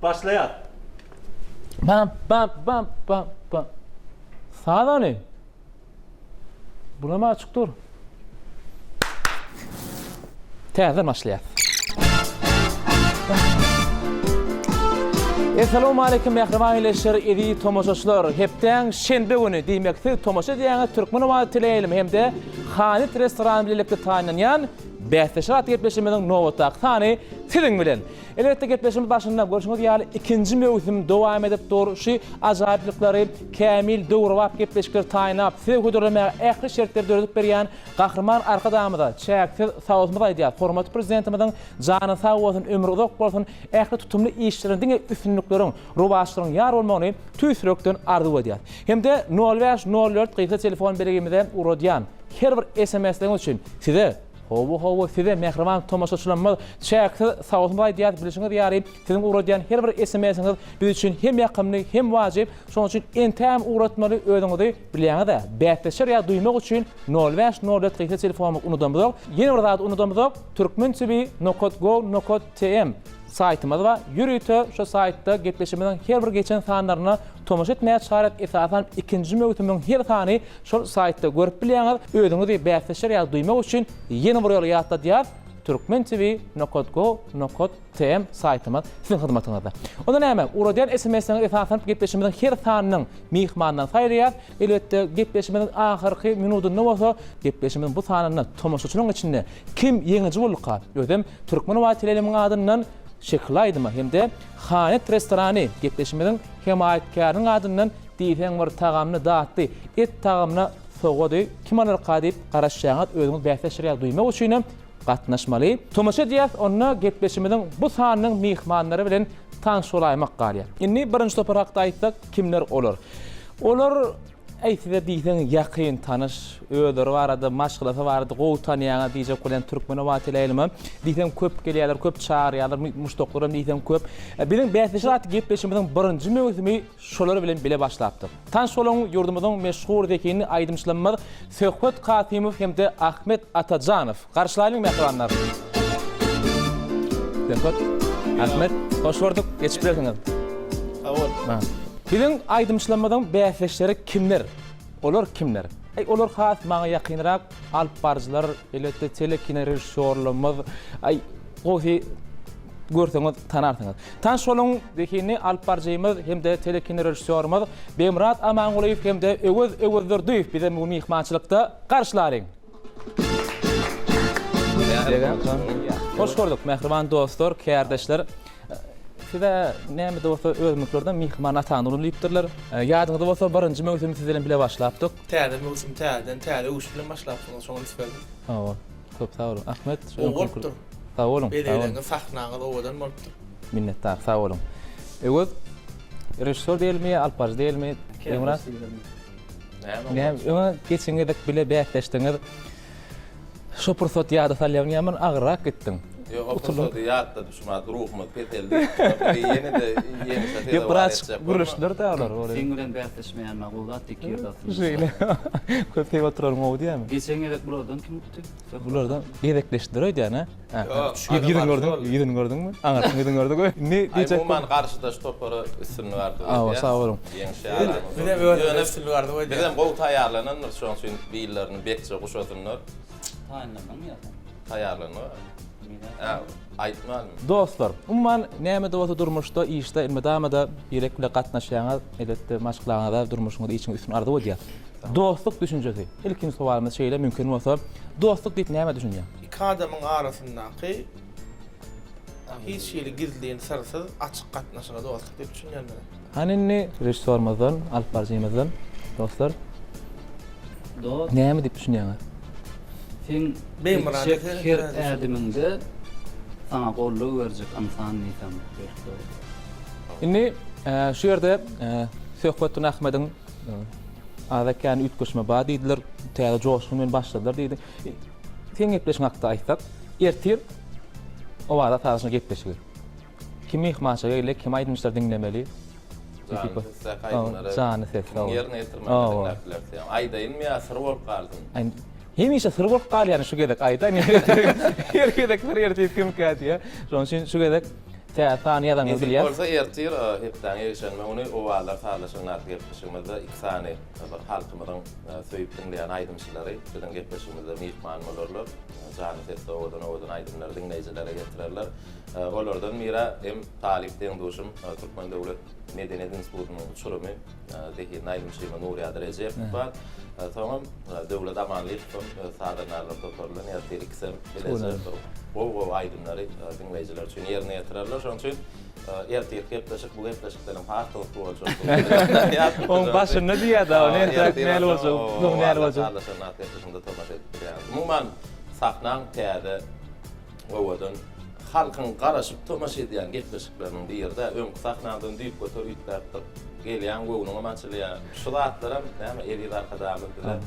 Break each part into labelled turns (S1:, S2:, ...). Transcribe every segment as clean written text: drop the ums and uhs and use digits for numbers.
S1: Başlayat.
S2: Bam. Sağda ne? Buna mı açık dur? Təzə başlayat. Assalamu alaykum mehriban eleşir edi tomoşaçlar. Hepden şenbe günü diýmekdir. Tomoşa diýäňe türkmen wagt tileýelim hemde Hanit restoran bilelikde taýlanýan Bähteşat gepleşmeden nowatak tany siziň bilen. Elbetde gepleşimiz başynda görüşmek ýaly ikinji mewsim dowam edip dur. Şu ajaýyplyklary Kamil Dowrwap gepleşikler taýnap, sevgüdürleme ähli şertler döredip berýän gahrman arkadamyda çäksiz sawatmyz aýdýar. Hormat prezidentimizin jany sag bolsun, ömrü uzak bolsun, ähli tutumly işleriň üstünlikleriň, ruwaşlaryň ýar bolmagyny tüýsürekden arzu edýär. Hemde 0504 gyza telefon belegimizde uradýan her bir SMS-ler üçin size Hovo size mehriban tomoşaçylarymyz çäksiz sawatmyz aýdýar bilişiňiz ýary siziň uradýan her bir SMS-iňiz biz üçin hem ýakymly hem wajyp. Şonuň üçin entäm uratmaly özüňizi bilýäňiz-de. Bähteşer ýa duýmak üçin 0504 gyza telefonumyzy unutmadyk. Ýene bir zat unutmadyk. turkmentv.go.tm saytymyz var. Ýürüýte şu saytda gepleşimizden her bir geçen sanlaryna tomoş etmäge çaret esasan ikinji mewsimiň her sany şol saytda görüp bilýäňiz. Özüňizi bähteşer ýa duýmak üçin ýene bir ýol ýatda diýär. turkmentv.go.tm saytymyz siziň hyzmatyňyzda. Onda näme? Uradýan SMS-ler esasan gepleşimizden her sanynyň mihmandan saýrýar. Elbetde gepleşimizden ahyrky minutunda bolsa gepleşimizden bu sanyny tomoşaçylaryň içinde kim ýeňiji bolka? Özüm türkmen wagt tileýelimiň adyndan şeklaydyma hemde Hanit restorany gepleşimizden himayetkarynyň adyndan diýsen bir tagamny daatdy. Et tagamna sogady kimalar qadyp garaşýaňyz özüňiz bähteşer ýa duýmak üçin gatnaşmaly. Tomoşa diýär, onda gepleşimizden bu sanynyň mihmanlary bilen tanışylamak galýar. Indi birinji toprakda aýtdyk, kimler olar? Olar aýtdy diýsen ýakyn tanış, öýleri barada, maşgulata barada, gowy tanýaňa diýjek bilen türkmen wagt tileýelimi. Diýsen köp gelýärler, köp çağırýarlar, muşdoklaryň diýsen köp. Bilen Bähteşat gepleşimizden birinji mewsimi şolar bilen bile başlapdy. Tanış bolan ýurdumyzyň meşhur dekini aýdymçylymyz Söhbet Kasymow hemde Ahmet Atajanow. Garşylaýyň mehribanlar. Söhbet Ahmet, hoş gördük. Geçip berdiňiz.
S1: Awol.
S2: Bilen aýdymçylymyň bähteşleri kimler? Olar kimler? Olar has maňa ýakynrak alp barjylar, elbetde telekine rejissörlerimiz, gowy görseňiz tanarsyňyz. Tanış bolan dekini alp barjymyz hemde telekine rejissörimiz Bemrat Amanguliýew hemde Öwüz Durduýew bize bu mihmançylykda garşylaryň. Hoş gördük mehriban dostlar, kärdeşler. Size näme bolsa özümizlerden mihman atanyny diýipdirler. Ýadyňyzda bolsa birinji mewsim siz bilen bile başlapdyk.
S1: Täze mewsim täze uş bilen başlapdyk şoňa nisbeten.
S2: Köp sağ olun. Ahmet,
S1: Olupdyr.
S2: Sağ olun.
S1: Beýleňe sahnaňyz owadan bolupdyr.
S2: Minnettar, sağ olun. Öwüz rejissör diýelmi, alpaj diýelmi? Emrat. Näme geçiňizde bile bähleşdiňiz. Şu pursat ýa-da salýan ýaman agyrak gitdiň.
S3: Oturdu ýatda düşmät ruhmy peteldi. Ýene de
S2: ýa biraz guruşlar da olar.
S4: Sen bilen bähleşmeýän maglulat dikýärdi.
S2: Şeýle. Köpde oturar mowdy mi?
S4: Geçen edek buradan kim gitdi?
S2: Bulardan gedekleşdir öýdýän, ha? Ýüzüni gördüňmi? Aňatyň ýüzüni gördük. Ne diýjek?
S3: Ayman garşyda stopara üstünlüğü vardı.
S2: Sağ olun.
S1: Bir de böyle üstünlüğü vardı.
S3: Dedim gowy taýarlananlar şoň üçin beýillerini bekçe guşatynlar. Taýarlanýar. Aýtmaly.
S2: Dostlar, umman näme bolsa durmuşda, işde, ilmedamada ýerek bilen gatnaşýaňyz, elbetde maşgulaňyzda durmuşyňyz içiň üstün ardy bolýar. Dostluk düşünjesi. İlkin sualymyz şeýle mümkin bolsa, dostluk diýip näme düşünýär?
S1: İki adamyň arasyndaky hiç şeýle gizliň sırsyz açyk gatnaşyga dostluk diýip düşünýärler.
S2: Hanini rejissörmizden, alpbarjymyzdan dostlar. Näme diýip düşünýär?
S4: Sen her erdiminde sana golluğu verecek insan neysen.
S2: Indi şu yerde Söhbetün Ahmet'in adakany ütköşme bar diýdiler, täze joşunyň başladylar diýdi. Sen gepleşiň hakda aýtsak, ertir o wada taýyşyna gepleşir. Kim mihmançyga gelip kim aýdymçylar diňlemeli? Jany ses.
S3: Ýerine ýetirmäli. Aýda inmi ýasir bolup galdym.
S2: Hemişe sır bolup galýar şu gedek aýda. Her gedek bir ýerde kim kädi ýa. Şoň üçin şu gedek Täsani ýazanyňy bilýär.
S3: Bolsa ertir hepden ýeşenme onu owalar talaşyňlar gepleşigimizde iksany bir halkymyň söýüp dinleýän aýdymçylary bilen gepleşigimizde mehman bolarlar. Jany tetde owadan aýdymlary dinleýjilere getirerler. Olardan mira hem talipden duşum Türkmen Döwlet Medeniyet Institutynyň uçurumy dehin aýdymçylygy Nuriýa Rejev bar. Tamam, döwlet amanlyk sadanlarla toparlan ýa-da iksem bilezer. O aýdymlary dinleýjiler üçin ýerine ýetirerler. Şoň üçin ertir gepleşik bu gepleşiklerin farkly boljak.
S2: Oň başyny diýär-de, ony näme bolsa, näme bolsa.
S3: Talaşyňlar gepleşiginde tomaş etdirýär. Mumman sahnaň täze owadan halkyň garaşyp tomaş edýän gepleşikleriniň diýerde öňkü sahnadan diýip götürüp gelýän gowunyň amançylýa şulatlaram näme elir arkadaşlar bilen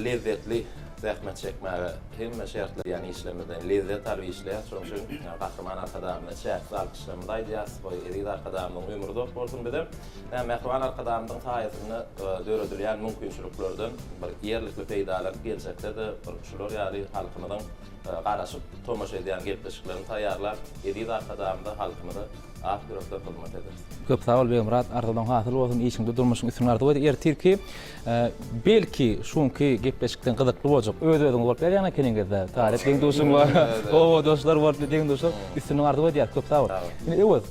S3: lezzetli zahmet çekmäge hemme şertler ýani işlemeden lezzet alyp işleýär. Şoň üçin Gahrman arkadaşymla çäk alkışlamda aýdýas, boy erir arkadaşymyň ömrü dop bolsun bilen. Gahrman arkadaşymyň haýatyny döredilýän mümkinçiliklerden bir ýerlikli peýdalar gelsekde şular ýaly halkymyň garaşyp tomaş edýän gepleşiklerini taýýarlap erir arkadaşymda halkymyny ahyrda hizmet eder.
S2: Köp sağ ol Beýmurat, arzudan hasyl bolsun, işiňde durmuşyň üstüne ardy boldy. Ertirki belki şunki gepleşikden gyzykly boljak. Öz-özüň bolup berýän ekeningizde. Tarih deň duşum bar. O dostlar bolup deň duşum üstüne ardy boldy. Köp sağ ol. Ine öwüz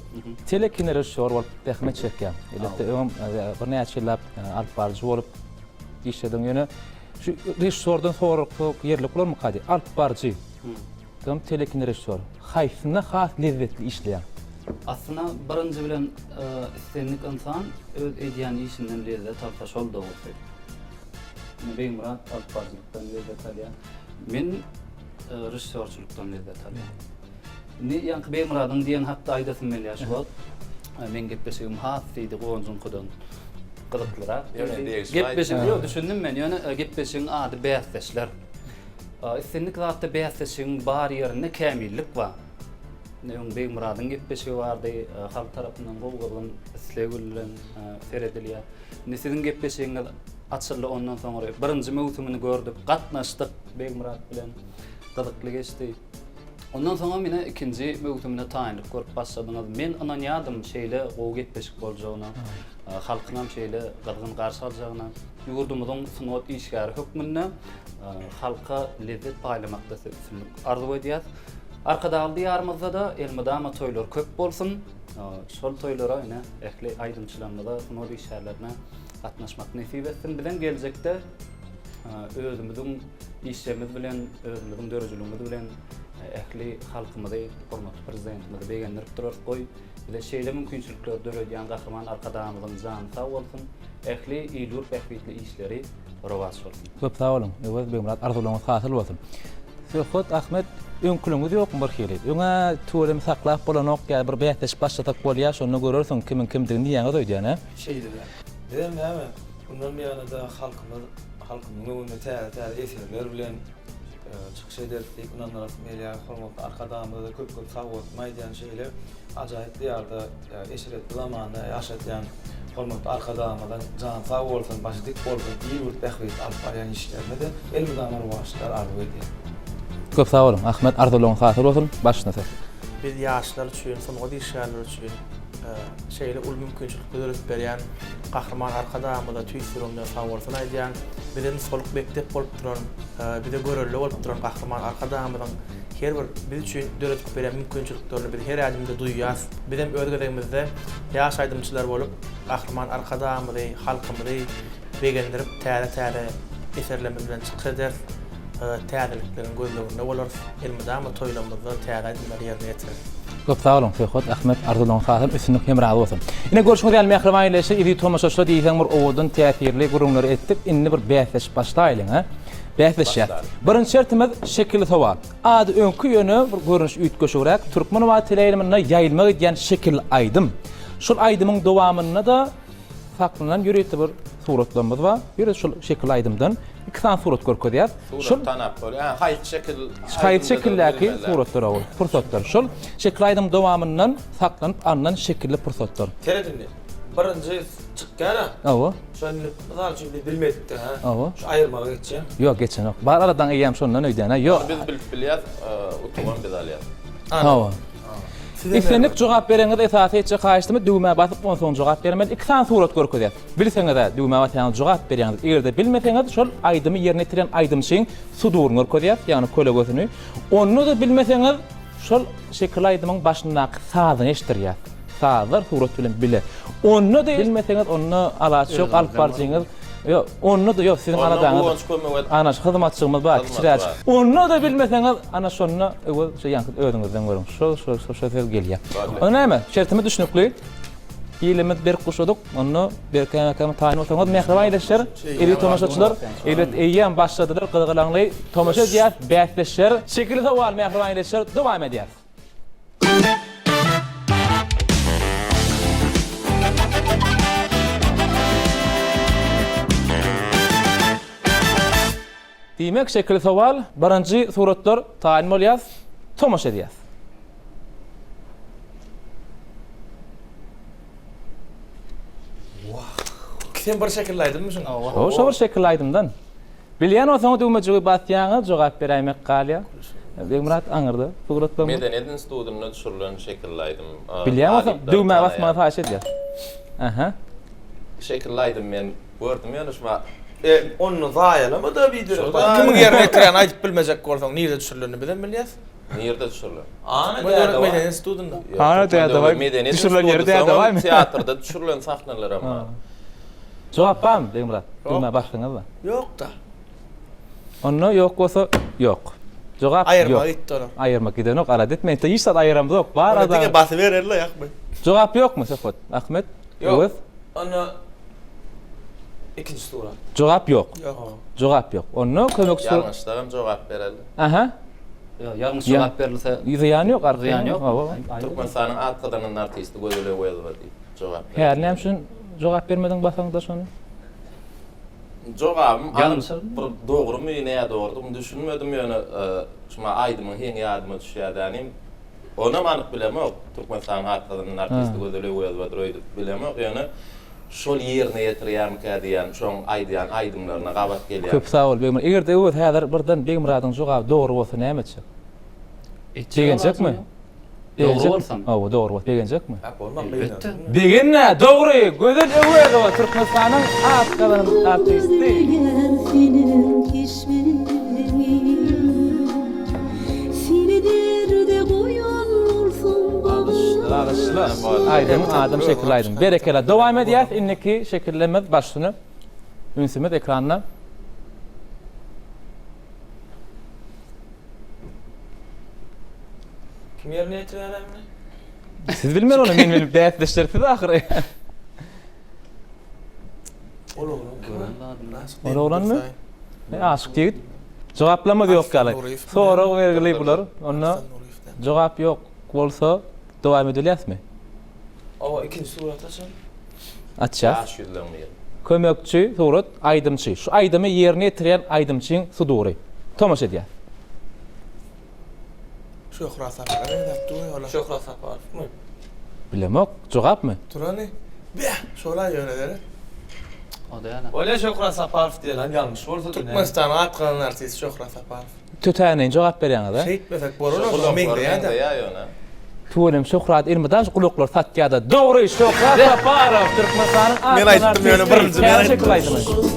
S2: telekinere şor bolup tähmet çekýän. Elbetde öňüm bir näçe ýyllap alyp barjy bolup işledim ýöne. Şu resordan soruk yerlik bolarmy kady? Alyp barjy. Tam telekinere şor. Haýsyna has lezzetli işleýär.
S4: Aslında birinci bilen istenlik insan öz edýän işinden lezzet alpa şol da bolsa. Beýmurat alpazlykdan lezzet alýar. Men rejissörçülükden lezzet alýar. Ne ýa-ni Beýmuratyň diýen hatda aýdasym gelýär şu. Men gepleşigim has diýdi goňjunkudan gyzyklyra. Gepleşig ýok düşündim men. Ýöne gepleşigiň ady bäsleşler. Istenlik zatda bäsleşigiň bar ýerinde kämillik bar. Neon Beýmuratyň gepleşigi bardy, halk tarapyndan gowgalyň islegilen seredilýär. Sizin gepleşigiňiz açyldy ondan soňra birinji mewsumyny gördük, gatnaşdyk Beýmurat bilen gyzykly geçdi. Ondan soňra mene ikinji mewsumyna taýynyp görüp başladyňyz. Men ananýadym şeýle gow gepleşik boljagyna, halkynam şeýle gyrgyn garşy aljagyna, ýurdumyzyň sunat işgäri hökmünde halka lezzet paýlamakda üstünlük arzu edýär. Arkadaşlı diyarımızda da elmadama toylar köp bolsun. Şol toylara ine ehli aýdymçylarymyza da sunat işgärlerine gatnaşmak nesip etsin bilen geljekde özümüziň işlerimiz bilen, özümüziň dörejligimiz bilen ehli halkymyzy, hormatly prezidentimizi beýendirip durar goý. Bile şeýle mümkinçilikler döredýän Gahrman arkadaşymyzyň jany sag bolsun. Ehli ýylyr behbetli işleri rowaj bolsun.
S2: Köp sağ olun. Öwüz Beýmurat arzularyňyz hasyl bolsun. Söhbet Ahmet öňkülüňiz ýokmy bir hili? Öňe töwerem saklap bolanok ýa bir bätleş başlatak bolýar, şonu görürsiň kimin kimdigini ýaňy doýdýan, ha?
S1: Şeydir. Dedim näme? Bundan ýa-da halkymyň öňünde täze eserler bilen çykyş ederdik. Ondan arasynda ýa hormatly arkadaşymyza köp sag bolmaýan şeýler ajaýyp ýarda eşiret zamanda ýaşatýan hormatly arkadaşymyzdan jan sag bolsun, başydyk bolsun, ýygyrt behbet alyp barýan işlerinde de elmydamar başlar arzu edýär.
S2: Köp sağ olun. Ahmet arzularyňyz hasyl bolsun. Başyna sen.
S1: Biz ýaşlar üçin, songa işgärler üçin şeýle ul mümkinçilikler dörüp berýän Gahrman arkadaşymyza tüýsürümden sag bolsun aýdýan. Bilen soluk bektep bolup duran, bir de görelli bolup duran Gahrman arkadaşymyzyň her bir biz üçin dörüp berýän mümkinçiliklerini biz her ýerdäde duýýas. Bizim özgedegimizde ýaş aýdymçylar bolup Gahrman arkadaşymyzy, halkymyzy beýendirip täze eserlerimiz bilen çykyş eder. Täzeliklerin gözleginde bolar. Elmydama toýlamyzda täze aýdymlar ýerine ýetirer.
S2: Köp sağ olun. Söhbet Ahmet arzularyňyz hasyl üstünlük hem razı bolsun. Ine görüşmek diýen mehriban ýerleşik ýa-da tomaşaçylar diýsen bir owadan täsirli gurulmary etdik. Inni bir bäsleş başlaýlyň, ha? Bäsleşýär. Birinçi şertimiz şekilli sowal. Ady öňkü ýöne bir görünüş üýtgeşigirek türkmen we teleýilmyna ýaýylmak edýän şekil aýdym. Şol aýdymyň dowamyna da saklanan ýürekli bir suratlarymyz bar. Ýöre şol şekil aýdymdan iki tane surat görkezýär.
S3: Şol tanap bolýar. Haýt şekil.
S2: Haýt şekilläki suratlar ol. Pursatlar. Şol şekil aýdym dowamyndan saklanyp andan şekilli pursatlar.
S1: Teredinde. Birinji çykýar.
S2: Awa.
S1: Şonu mysal üçin bilmedikde, ha.
S2: Awa.
S1: Şu aýyrmaga geçýän.
S2: Ýok, geçen ýok. Bar aradan eýem şondan öýdän, ha. Ýok.
S3: Biz bilip bilýär, utugan biz alýar.
S2: Awa. İstenlik cevap bereňiz esasy etçe kaçdymy düğme basyp ondan soň cevap bermeli. İki tane surat görkezýär. Bilseňiz-de düğme basyp cevap berýäňiz. Egerde bilmeseňiz şol aýdymy ýerine itiren aýdymçyň suduruny görkezýär, ýagny köle gözüni. Onu da bilmeseňiz şol şekil aýdymyň başyndaky sazyny eşdirýär. Sazlar surat bilen bile. Onu da bilmeseňiz onu alaç ýok alyp barjyňyz. Yo, onu da yok sizin anadaňyz. Ana hyzmatçygymy bar, kiçiräç. Onu da bilmeseňiz ana şonu şey ýanky ödüňizden görüň. Şu söz gelýär. Onu näme? Şertimi düşünükli. Ýylymyz bir kuşadyk. Onu bir käme taýin bolsaňyz mehriban ýeşer. Eli tomaşaçylar, elet eýýän başladylar gylgylaňly tomaşa diýär, bäsleşer. Şekilli sowal mehriban ýeşer, dowam edýär. Demek şekilli sowal, birinji suratlar taýin bolýar, tomaşa edýär.
S1: Sen bir şekilde aydın mısın?
S2: O bir şekilde aydımdan. Bilýän bolsaň düýmejigi basýaňyz jogap berýmek galýa. Begmurat aňyrdy. Suratlar.
S3: Medeniýet institutyna düşürilen şekilläýdim.
S2: Bilýän bolsaň düýme basmagy faş edýär. Aha.
S3: Şekilläýdim men. Gördüm ýa-ni şuma.
S1: Onu zaýalama da video. Kimin ýerine itiren aýdyp bilmejek bolsaň, nirde düşürileni bilen bilýäs?
S3: Nerede düşürilen?
S1: Medeniýet institutyna.
S2: Ana da var. Düşürilen ýerde de var mı?
S3: Teatrda düşürilen sahneler ama.
S2: Jogap barmy Begmurat? Düýme basdyňyz.
S1: Yok da.
S2: Onu yok bolsa yok. Jogap
S1: Ayırma
S2: yok.
S1: gitti onu.
S2: Ayırmak giden ok, ara detmeyin. Ta ýyşat aýyramyz ok. Bar
S1: Adam.
S2: adam.
S1: Diňe basy bererler ýakmy?
S2: Jogap ýokmy Sefot? Ahmet?
S5: Yok. Onu ikinci surat.
S2: Jogap ýok.
S1: Yok.
S2: Jogap ýok. Onu kömekçi.
S3: Ýalňyşlarym jogap bereli.
S2: Aha.
S4: Ýalňyş jogap berilse
S2: Ýyzýan ýok,
S4: ziyan ýok.
S3: Türkmenistanyň atgynyň artisti gözüle goýulýar diýip jogap bereli.
S2: Her näme üçin jogap bermediň basaňda şonu?
S3: Jogabym
S4: Ýalňyş.
S3: dogrymy näme dogry düşünmedim ýöne şuma aýdymyň heň ýadyma düşýärdiň. Onu anyk bilemok. Türkmenistanyň atgynyň artisti gözüle goýulýar diýip bilemok ýöne şol ýerine ýetirýärmi diýen şoň aýdýan aýdymlaryna gabat gelýär.
S2: Köp sag bol Begmurat. Egerde öwet häzir birden Begmuratyň jogaby dogry bolsa näme etjek? Begenjekmi?
S4: Dogry bolsam.
S2: Owa dogry bolsa begenjekmi?
S4: Elbetde.
S2: Beginne dogry, gözel öwet o Türkmenistanyň atgynyň artisti. Bağışla. Aydın, adam şekil aydın. Berekela. Devam ediyat. İnneki şekillemez başlığını. Ünsümüz ekranına.
S5: Kim yerine itirelim mi?
S2: Siz bilmer onu. Men bilip däýetleşdirdi de ahire. Ola olanmy? Aşyk ýigit. Jogaplama ýok galy. Sonra bergili bular. Onda jogap ýok bolsa dowam edilýärmi?
S5: O ikinci surat açın.
S2: Açýar.
S3: Taş ýüzlenmeýär.
S2: Kömekçi surat aýdymçy. Şu aýdymy ýerine itiren aýdymçyň sudury. Tomaşa edýär.
S1: Şu Xurasan nerede duruyor ola?
S5: Şöhret Saparov mu?
S2: Bilemok, jogapmy?
S1: Turani. Be, şola yöneleri.
S4: O da ýa-ni.
S5: Öyle Şöhret Saparov diýilen ýalňyş bolsa da.
S1: Türkmenistan atgynyň artisti Şöhret Saparov.
S2: Tötäne jogap berýäňiz ha?
S1: Şeýtmesek borunu meňde ýa-da.
S3: ýöne.
S2: Tuğulim Şöhrat ilmidan kuluklar satyada. Doğru Şöhrat Saparov Türkmenistanyň
S1: Men aýtdym ýöne birinji men
S2: aýtdym.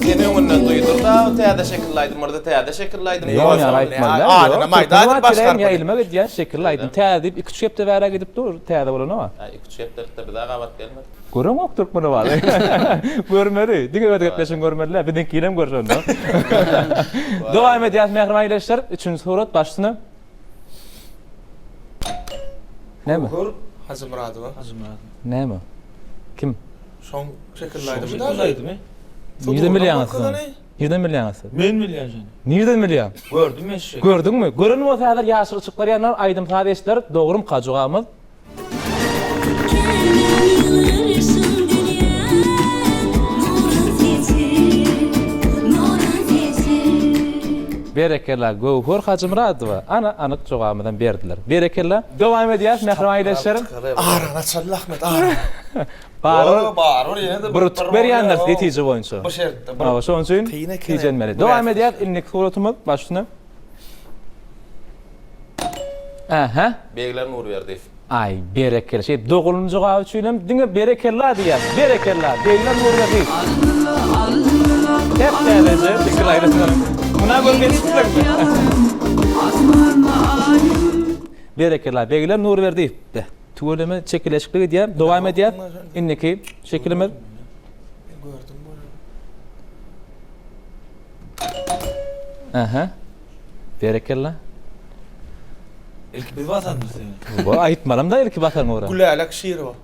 S3: Seni öňünden duýdur da täze şekilläýdim, orada täze şekilläýdim.
S2: Ýok, aýtmadylar.
S1: Adana maýdan başgar.
S2: Ya ilme edýän şekilläýdim. Täze diýip 2-3 hepde bära gidip dur. Täze bolan ama.
S3: İki çeplerinde bir daha gabat gelmedi.
S2: Göremok Türkmeni bar. Görmedi. Diňe ödetleşin görmediler. Bidinkinem görşön. Dowam edýär mehriban ýeşler. 3-nji surat başlyny. Näme?
S1: Hazım Muradova.
S2: Näme? Kim?
S1: Şoň şekilläýdi.
S5: Şekilläýdi mi?
S2: Nerden bilýäňiz? Nerden bilýäňiz?
S5: Men bilýän jany.
S2: Nerden bilýän?
S5: Gördüm men şu.
S2: Gördüňmi? Görünme o häzir ýaşyl çyklar ýanar aýdym taýeşler dogrum kajugamy. Berekella Gowhur Hacımradova. Ana anyk jogabymdan berdiler. Berekella. Dowam edýär mehriban ýeşlerim.
S1: Arana çall Ahmet ara.
S2: Bar.
S5: ýene de
S2: Bir tutuk berýänler netije boýunça.
S5: Bu şertde.
S2: Awa şoň üçin
S1: Kıyına kıyına.
S2: tijenmeli. Dowam edýär ilnik suratymyz başlyny. Aha.
S3: Beýler Nurberdiýew.
S2: Ay, berekeli. Şey, doğulun jogaby üçinem, diňe berekella diýär. Berekella. Beýler nurberdi. Hep derece diklaydı. Buna göre berekella. Beýler nurberdi. De. Tuğuleme çekileşikliği diýär. Dowam edýär. Inneki şekilime.
S1: Gördüm bunu.
S2: Aha. Berekella.
S5: İlk bir vatandır seni.
S2: Bu aytmalam da ilki batan ora.
S1: Gülälek şiir o.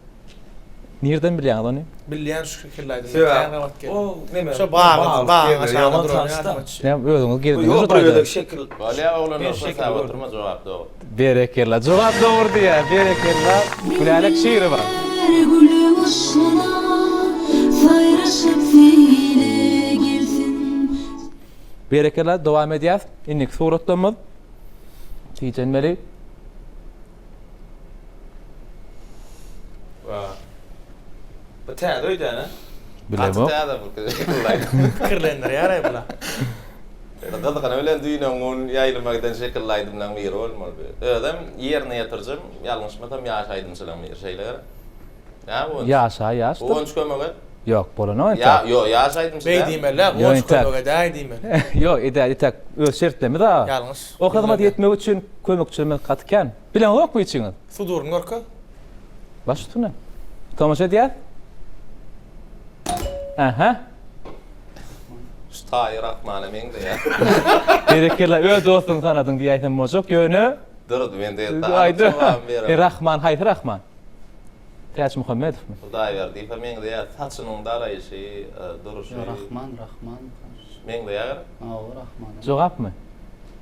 S2: Nereden bilýän onu?
S1: Bilýän şu şekilde.
S5: O neme?
S1: Şu bağ aşağıda
S5: Yaman
S1: duran
S5: tanıştı.
S1: ya.
S2: Ne özüňiz girdiniz.
S5: Yok böyle şekil.
S3: Balya oğlan
S5: Bir
S3: olsa
S5: şekil
S3: oturma cevap doğru.
S2: Berekella. Jogap doğru diýär. Berekella. Gülälek şiiri var.
S6: Gülü başına sayraşıp fiile gelsin.
S2: Berekella dowam edýär. Innik suratlarymyz. Tiýjenmeli.
S5: Bu täze öýdäne.
S2: Bilemok.
S3: Atı bu şekillaydı.
S1: Fikirlenler ýaray bula.
S3: Gazakana bilen düýnüň ýaýlymagdan şekillaydydan biri bolmaly. Ödem ýerine ýetyrjym, ýalňyşmasam ýaşaýdym şelam bir şeyler. Ya bu.
S2: Yaşa yaşta.
S3: Bu onç kömege.
S2: Yok bolany o.
S3: Ya yo ýaşaýdym şelam.
S1: Beýdimeler,
S2: Yo,
S1: goç
S2: inter.
S1: kömege daý diýmen.
S2: Yok etek öz şertlemi da.
S1: Ýalňyş.
S2: O hyzmat etmek üçin kömekçilime katken. Bilen okmu içiňiz?
S1: Sudurun görkä.
S2: Baş tutuna. Tomaşa diýär. Aha.
S3: Stayr Rahman emeňde ya.
S2: Berekella öz dostun sanadyň diýýäsem mojok ýöne.
S3: Durdu men de
S2: Aýdy. Rahman, hayır Rahman. Täç Muhammed.
S3: Hudaý berdi. Emeňde ya saçynyň daraýşy, duruşy.
S4: Rahman.
S3: Meňde ya.
S4: Rahman.
S2: Jogapmy?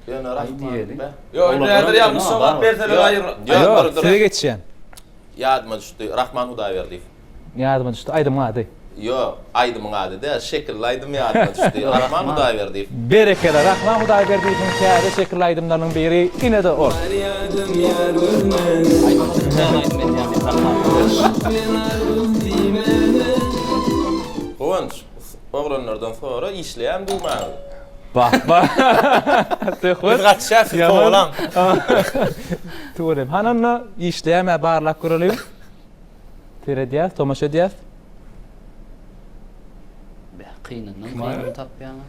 S3: Ýöne Rahman.
S5: Yo näder ýalňyş sowap berseler aýyr.
S2: Yok, size geçýän.
S3: Ýadyma düşdi. Rahman Hudaý berdi.
S2: Ýadyma düşdi, aýdym ady.
S3: Yo, aýdymyň ady da şekillaydım ýadyma düşdi. Rahman Hudaý berdi.
S2: Berekella Rahman Hudaý berdiýiň täze şekillaydyımlaryň biri ine de o.
S3: Onç, oglanlardan sonra işleýän duýmagy.
S2: Bak.
S1: Biz
S2: Tehwet.
S1: gaçşa
S2: Yaman.
S1: falan.
S2: Tuğrem. Hananna işleyeme barlak kuruluyum. Tere diyaz, tomaşa diyaz.
S4: Kıyının tapýany.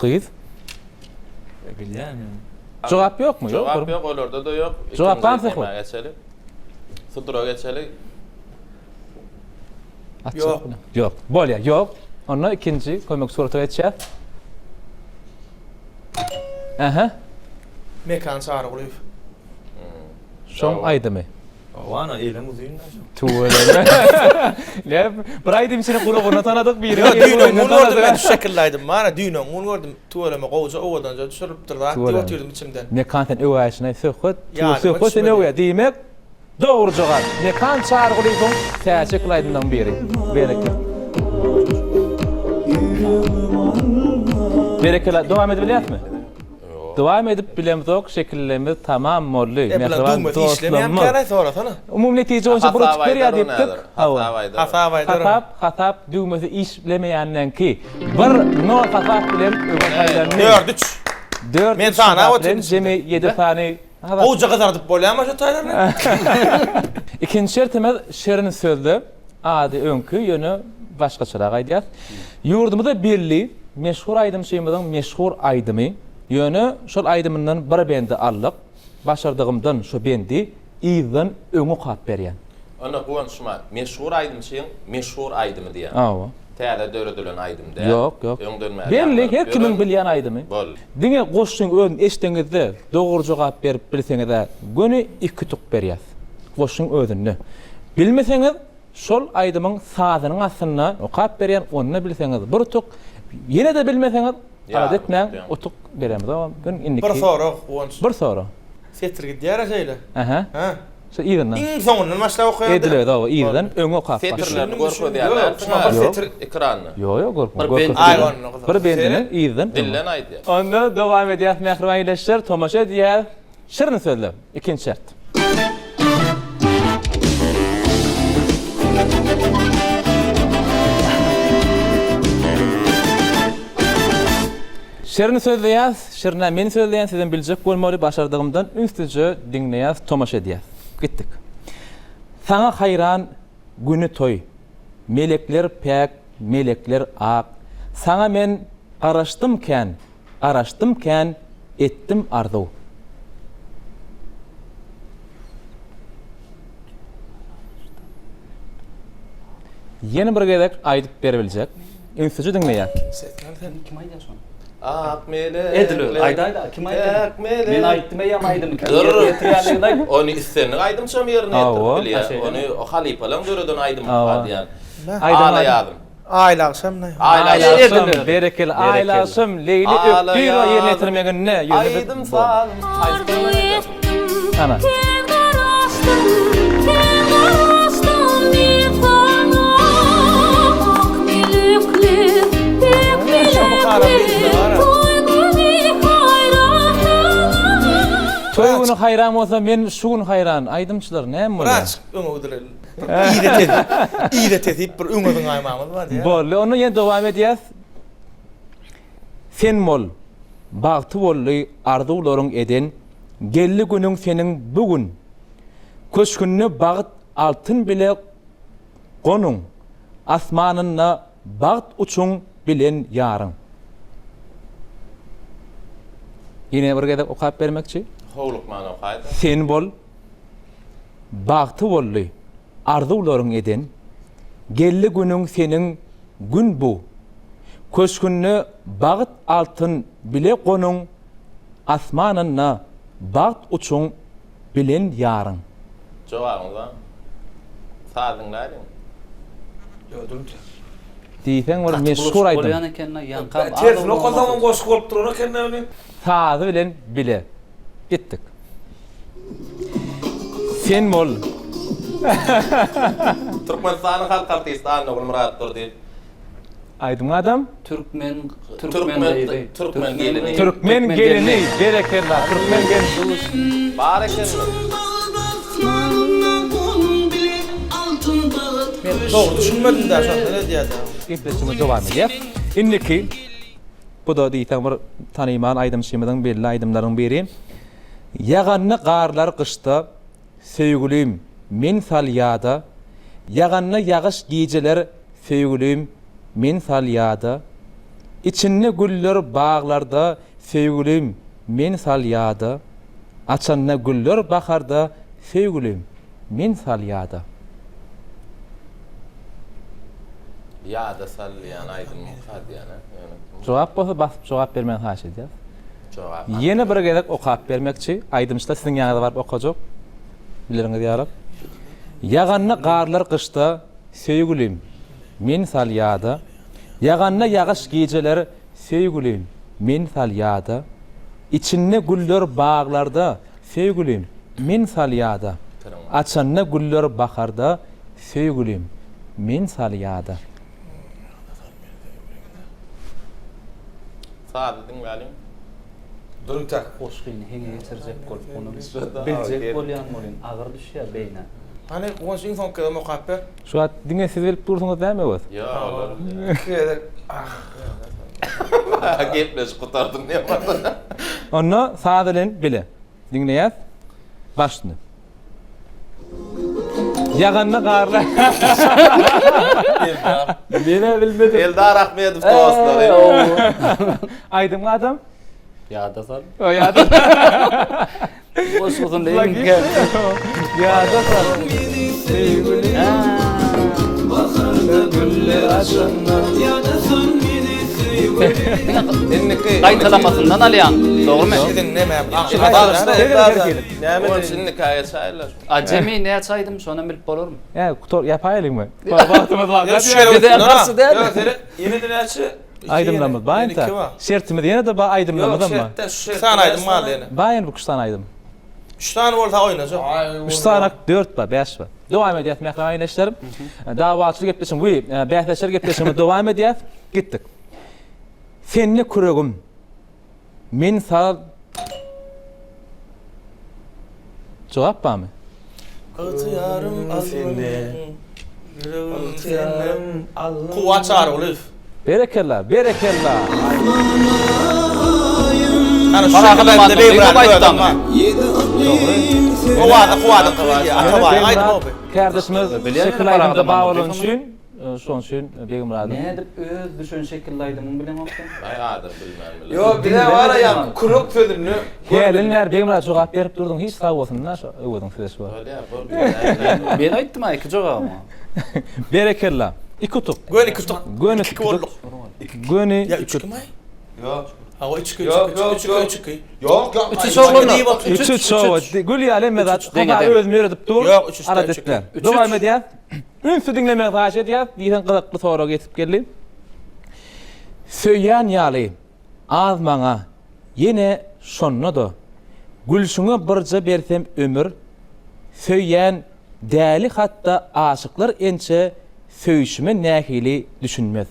S2: Kıyız.
S5: Bilýän.
S2: Cevap yok mu?
S3: Cevap yok, olarda da yok.
S2: Cevap var mı?
S3: Geçelim. Sutura geçelim.
S1: Yok.
S2: Yok. Bolya, yok. Onunla ikinci koymak surata geçeceğiz. Aha.
S1: Mekan çağrı gulup.
S2: Şom aydı mı?
S5: Wana eýlen uzun.
S2: Tuğrem. Ne? Buraydım içine kulağına tanıdık bir
S1: Yo, düýnüň onu gördüm ben şu şekillaydım. Mana düýnüň onu gördüm. Tuğreme goýja owadan düşürüp durdy.
S2: Tuğrem.
S1: Oturdum içimden.
S2: Ne kanten öwäşine söhbet.
S1: Yani,
S2: Söhbet
S1: bak
S2: ne
S1: şimdi.
S2: öwä diýmek? Dogry jogap. Ne kan çağırgylyň täze kılaydymdan biri. Berekella dowam edip bilýärmi? Dowam edip bilemzok şekillerimiz tamam molly.
S1: Mehriban işlemeýän käre sonra sana.
S2: Umum netije onça buruç berýär diýipdik. Hatap düýmesi işlemeýänden ki bir no hatap bilen öwäşlerini
S1: 4-3. Men sana oturdum.
S2: Jemi 7 tane
S1: Goýja gazardyp bolýarmy şu taýlarny?
S2: İkinci şertimiz şerini söyledi. Ady öňkü ýöne başgaçarak aýdýar. Ýurdumyzda belli meşhur aýdym şeýmeden meşhur aýdymy ýöne şol aýdymyndan bir bendi allyk başardygymdan şu bendi iýden öňe kap berýän.
S3: Ona goýanşma meşhur aýdym şeň, meşhur aýdymy diýär.
S2: Awa.
S3: Täze döredülen aýdym da.
S2: Yok. Belli her kimin bilýän aýdymy.
S3: Bol.
S2: Diňe goşşuň özüň eşdeňizde dogry jogap berip bilseňiz, göni iki tuk berýär. Goşşuň özüni. Bilmeseňiz, şol aýdymyň sazynyň aslynda okap berýän ony bilseňiz, bir tuk ýene de bilmeseňiz, adetmäň otuk beremiz. Gün inniki.
S1: Bir sorak onç.
S2: Bir soru.
S1: Setir gidýär şeýle.
S2: Aha.
S1: Ha.
S2: Şu iýden.
S1: Iň soňundan başlap okuýar.
S2: Edile da iýden öňe okap.
S3: Setirler gorko diýerler. Setir ekranny.
S2: Yo, gorko. Bir bendini iýden.
S3: Dillen aýdy.
S2: Onda dowam edýär mehriban ýeşler, tomaşa diýär. Şerini söyle. İkinci şert. Şerini sözleýäs, şerine meni sözleýän sizden biljek bolmaly başardygymdan üstüje dinleýäs, tomaşa edýäs. Gitdik. Sana hayran günü toy. Melekler pek, melekler ak. Sana men araştımken ettim arzu. Yeni bir gedek aydıp berebilecek. Ünsücü dinleýär.
S4: Kim aýdar şonu?
S3: Ak melek.
S4: Edil, ayda kim aýdar?
S3: Ak melek.
S4: Men aýtdym ýa aýdym.
S3: Dur. Onu istenni aydım şam yerine
S2: Awa.
S3: etdim bilýär. Onu o halipalan döreden aydım
S2: Awa.
S3: diýen.
S2: Aydan
S3: Ala
S2: aydan.
S3: ýadım.
S1: Aýla akşam ne?
S2: Aylaşım, berekeli, aylaşım, leyli öp, bir o yerine yetirmegen ne?
S3: Aydım sağım.
S6: Arzu ettim,
S2: Ana.
S6: sen karastın bir sana. Ak melekler, pek melekler, toyguni hayratına.
S2: Toyunu hayran olsa men şugun hayran. Aydımçılar ne mi?
S1: Raç, öňe ödürel. İyi de tezip bir öňüň aýmamyz bar diýär.
S2: Bolle onu ýene dowam edýäs. Sen mol, bagty bolly arzuwlaryň eden, gelli günüň seniň bugün. Köşkünni bagyt altyn bile gonuň, asmanyna bagyt uçuň bilen ýaryň. Ýene bir gedek okap bermekçi.
S3: Howluk mana gaýda.
S2: Sen bol, bagty bolly arzuwlaryň eden, gelli günüň seniň gün bu. Köşkünni bagyt altyn bile gonuň, asmanyna bagyt uçuň bilen ýaryň.
S3: Jogabyň var. Sadyň näde?
S2: Diýsen bir meşhur aýdym.
S4: Bolýan ekenna ýankam.
S5: Tersin o zaman goşuk bolup duran eken ne bileyim.
S2: Sazy bilen bile. Gitdik. Sen bol,
S3: Türkmenistanyň halk artisti Anogul Murat durdy.
S2: aýdym adam.
S4: Türkmen
S3: Türkmen gelini.
S2: Türkmen gelini, berekerler. Türkmen gelini.
S3: Bar ekenmi?
S1: Men dogry düşünmedim de şonu ne diýär.
S2: Gepleşime dowam edýär. Indiki bu da diýsen bir tanyman aýdym şemeden belli aýdymlaryň biri. Ýaganny garlar kışta, söýgülim men salýada. Ýaganny ýagyş gijeler, söýgülim men salýada. İçinne güller bağlarda, söýgülim men salýada. Açanna güller baharda, söýgülim men salýada.
S3: Ýa-da salýan aýdym muhad ýa-ne.
S2: Jogap bolsa basyp jogap bermeni haýyş edýär.
S3: Jogap.
S2: Yeni bir gedek okap bermekçi, aýdymçylar siziň ýaňyza barp okajak. Bileriňiz ýarap. Ýaganny garlar kışta, söýgülim men salýada. Ýaganny ýagyş gijeler, söýgülim men salýada. İçinne güller bağlarda, söýgülim men salýada. Açanna güller baharda, söýgülim men salýada.
S3: Sadyň galyň.
S5: Durun tak.
S4: Goşkyny heňe geçirjek bolup onu biljek bolýan bolýan agyr düşýär beýne.
S1: Hani goňş insan kelme okap ber.
S2: Şu at diňe siz bilip dursuňyz näme bu?
S3: Ýa, olar.
S1: Kedek.
S3: Gepleş gutardym ýa.
S2: Onu sadylen bile. Dinleýäs. Başlandy. Ýaganny garlar. Mene bilmedim.
S3: Eldar Ahmedov dostlary.
S2: Aydym adam.
S4: Ýa-da sal.
S2: O ýa-da.
S4: Goşgyň leýinke.
S2: Ýa-da sal.
S4: Gaýtalamasyndan alýan. Dogrymy?
S1: Sizin näme?
S3: Näme şimdi kaýa çaýlar.
S4: Ajemi näçe çaýdym, şonu bilip bolarmy?
S2: Ya kutor yapaýalyňmy? Wagtymyz var.
S1: Ya şeýle
S4: Bir de ýarpsy däl.
S5: Yok seni yeni de näçe?
S2: Aydymlamyz baýynta. Şertimiz ýene de ba aydymlamyzmy?
S1: Sen aydym mal ýene.
S2: Baýyn bu kuştan aydym.
S1: 3 tane bolsa oýnajak.
S2: 3 sanak 4 ba 5 ba. Dowam edýär mehman eşlerim. Dawaçly gepleşim, bu bähleşer gepleşimi dowam edýär. Gitdik. Senli küregim. Men sal. Jogap barmy?
S1: Ağıtıyarım seni. Kuva çağır olur.
S2: Berekella, berekella.
S1: Ana şu
S4: Paraklı
S1: şekilde
S4: madde,
S1: bey
S4: bey
S1: bırak
S4: bayttan
S1: adam. Kuvadı atama. Aydım abi.
S2: Kardeşimiz
S4: Biliyor musun
S2: şekil
S4: para
S2: aydımda
S4: adamı
S2: bağlı
S4: olduğunu?
S2: için, şon için Begüm Radım.
S4: Nedir öz düşün şekillaydım bilemoktan.
S3: Ay adam bilmem.
S5: Yo bir de var ya kuruk sözünü.
S2: Gelinler Begüm Radım cevap berip durdun, hiç sağ olsunlar. Öwedin süreç var.
S3: Öyle ya, bol bir
S4: Ben aytdım ay iki joga ama.
S2: Berekella. İki tutuk.
S1: Gönü kutuk.
S2: Gönü
S1: İki
S2: tutuk.
S1: olduk.
S2: Gönü
S1: Ya 3 may?
S5: Yok.
S1: Ha o 3
S5: Yok, yok, yok.
S1: 3
S5: Yok yok.
S4: Üçü sorulur.
S2: Üçü çoğu. Gül ya medat.
S4: Denge,
S2: Kafa
S4: denge.
S2: özüm öğretip dur.
S1: Yok, üç üç
S2: Ara
S1: üç
S2: detler.
S1: üç.
S2: Devam ediyat. Ünsü dinlemek taş ediyat. Diyen kılıklı soru getip geldi. Söyyan yalı. Az maňa. Yine şonno da. Gülşüňe birje bersem ömür. Söyyan däli hatta aşıklar ençe söýüşüme nähili düşünmez.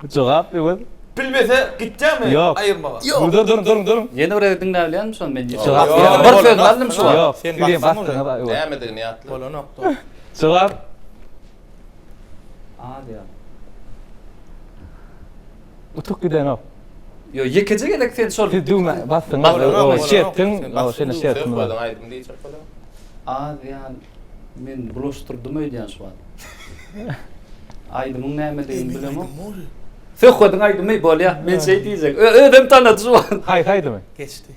S2: Cevap evet.
S5: Bilmese gideceğim mi?
S2: Yok.
S5: Ayırma.
S2: Durun.
S4: Yeni oraya dinleyen misin ben?
S2: Cevap
S1: Yok,
S2: yok.
S4: Bir söz aldım şu an.
S2: Yok.
S1: Sen
S2: Gideyim
S1: baksana
S2: bastın.
S1: oraya.
S2: Evet.
S3: Nämedigini ýatly.
S1: Bolu nokta.
S2: Cevap.
S4: Hadi ya.
S2: Utuk giden o.
S4: Yo yekece gerek sen sor.
S2: Siz düğme bastın.
S1: Bastın,
S2: O
S1: bastın.
S2: şertin.
S1: Sen
S2: O
S1: bastın,
S2: senin
S1: dur.
S2: şertin var.
S3: Söýdüň aýdym diýjek bolar.
S4: Hadi ya. Men buluşturdum öýdän şu an. Aydımın näme deyin bilemem. Sen koydun aydımı bol ya. Men şey diyecek. Ödem tanıdı şu an.
S2: Haytaydı mı?
S1: Geçti.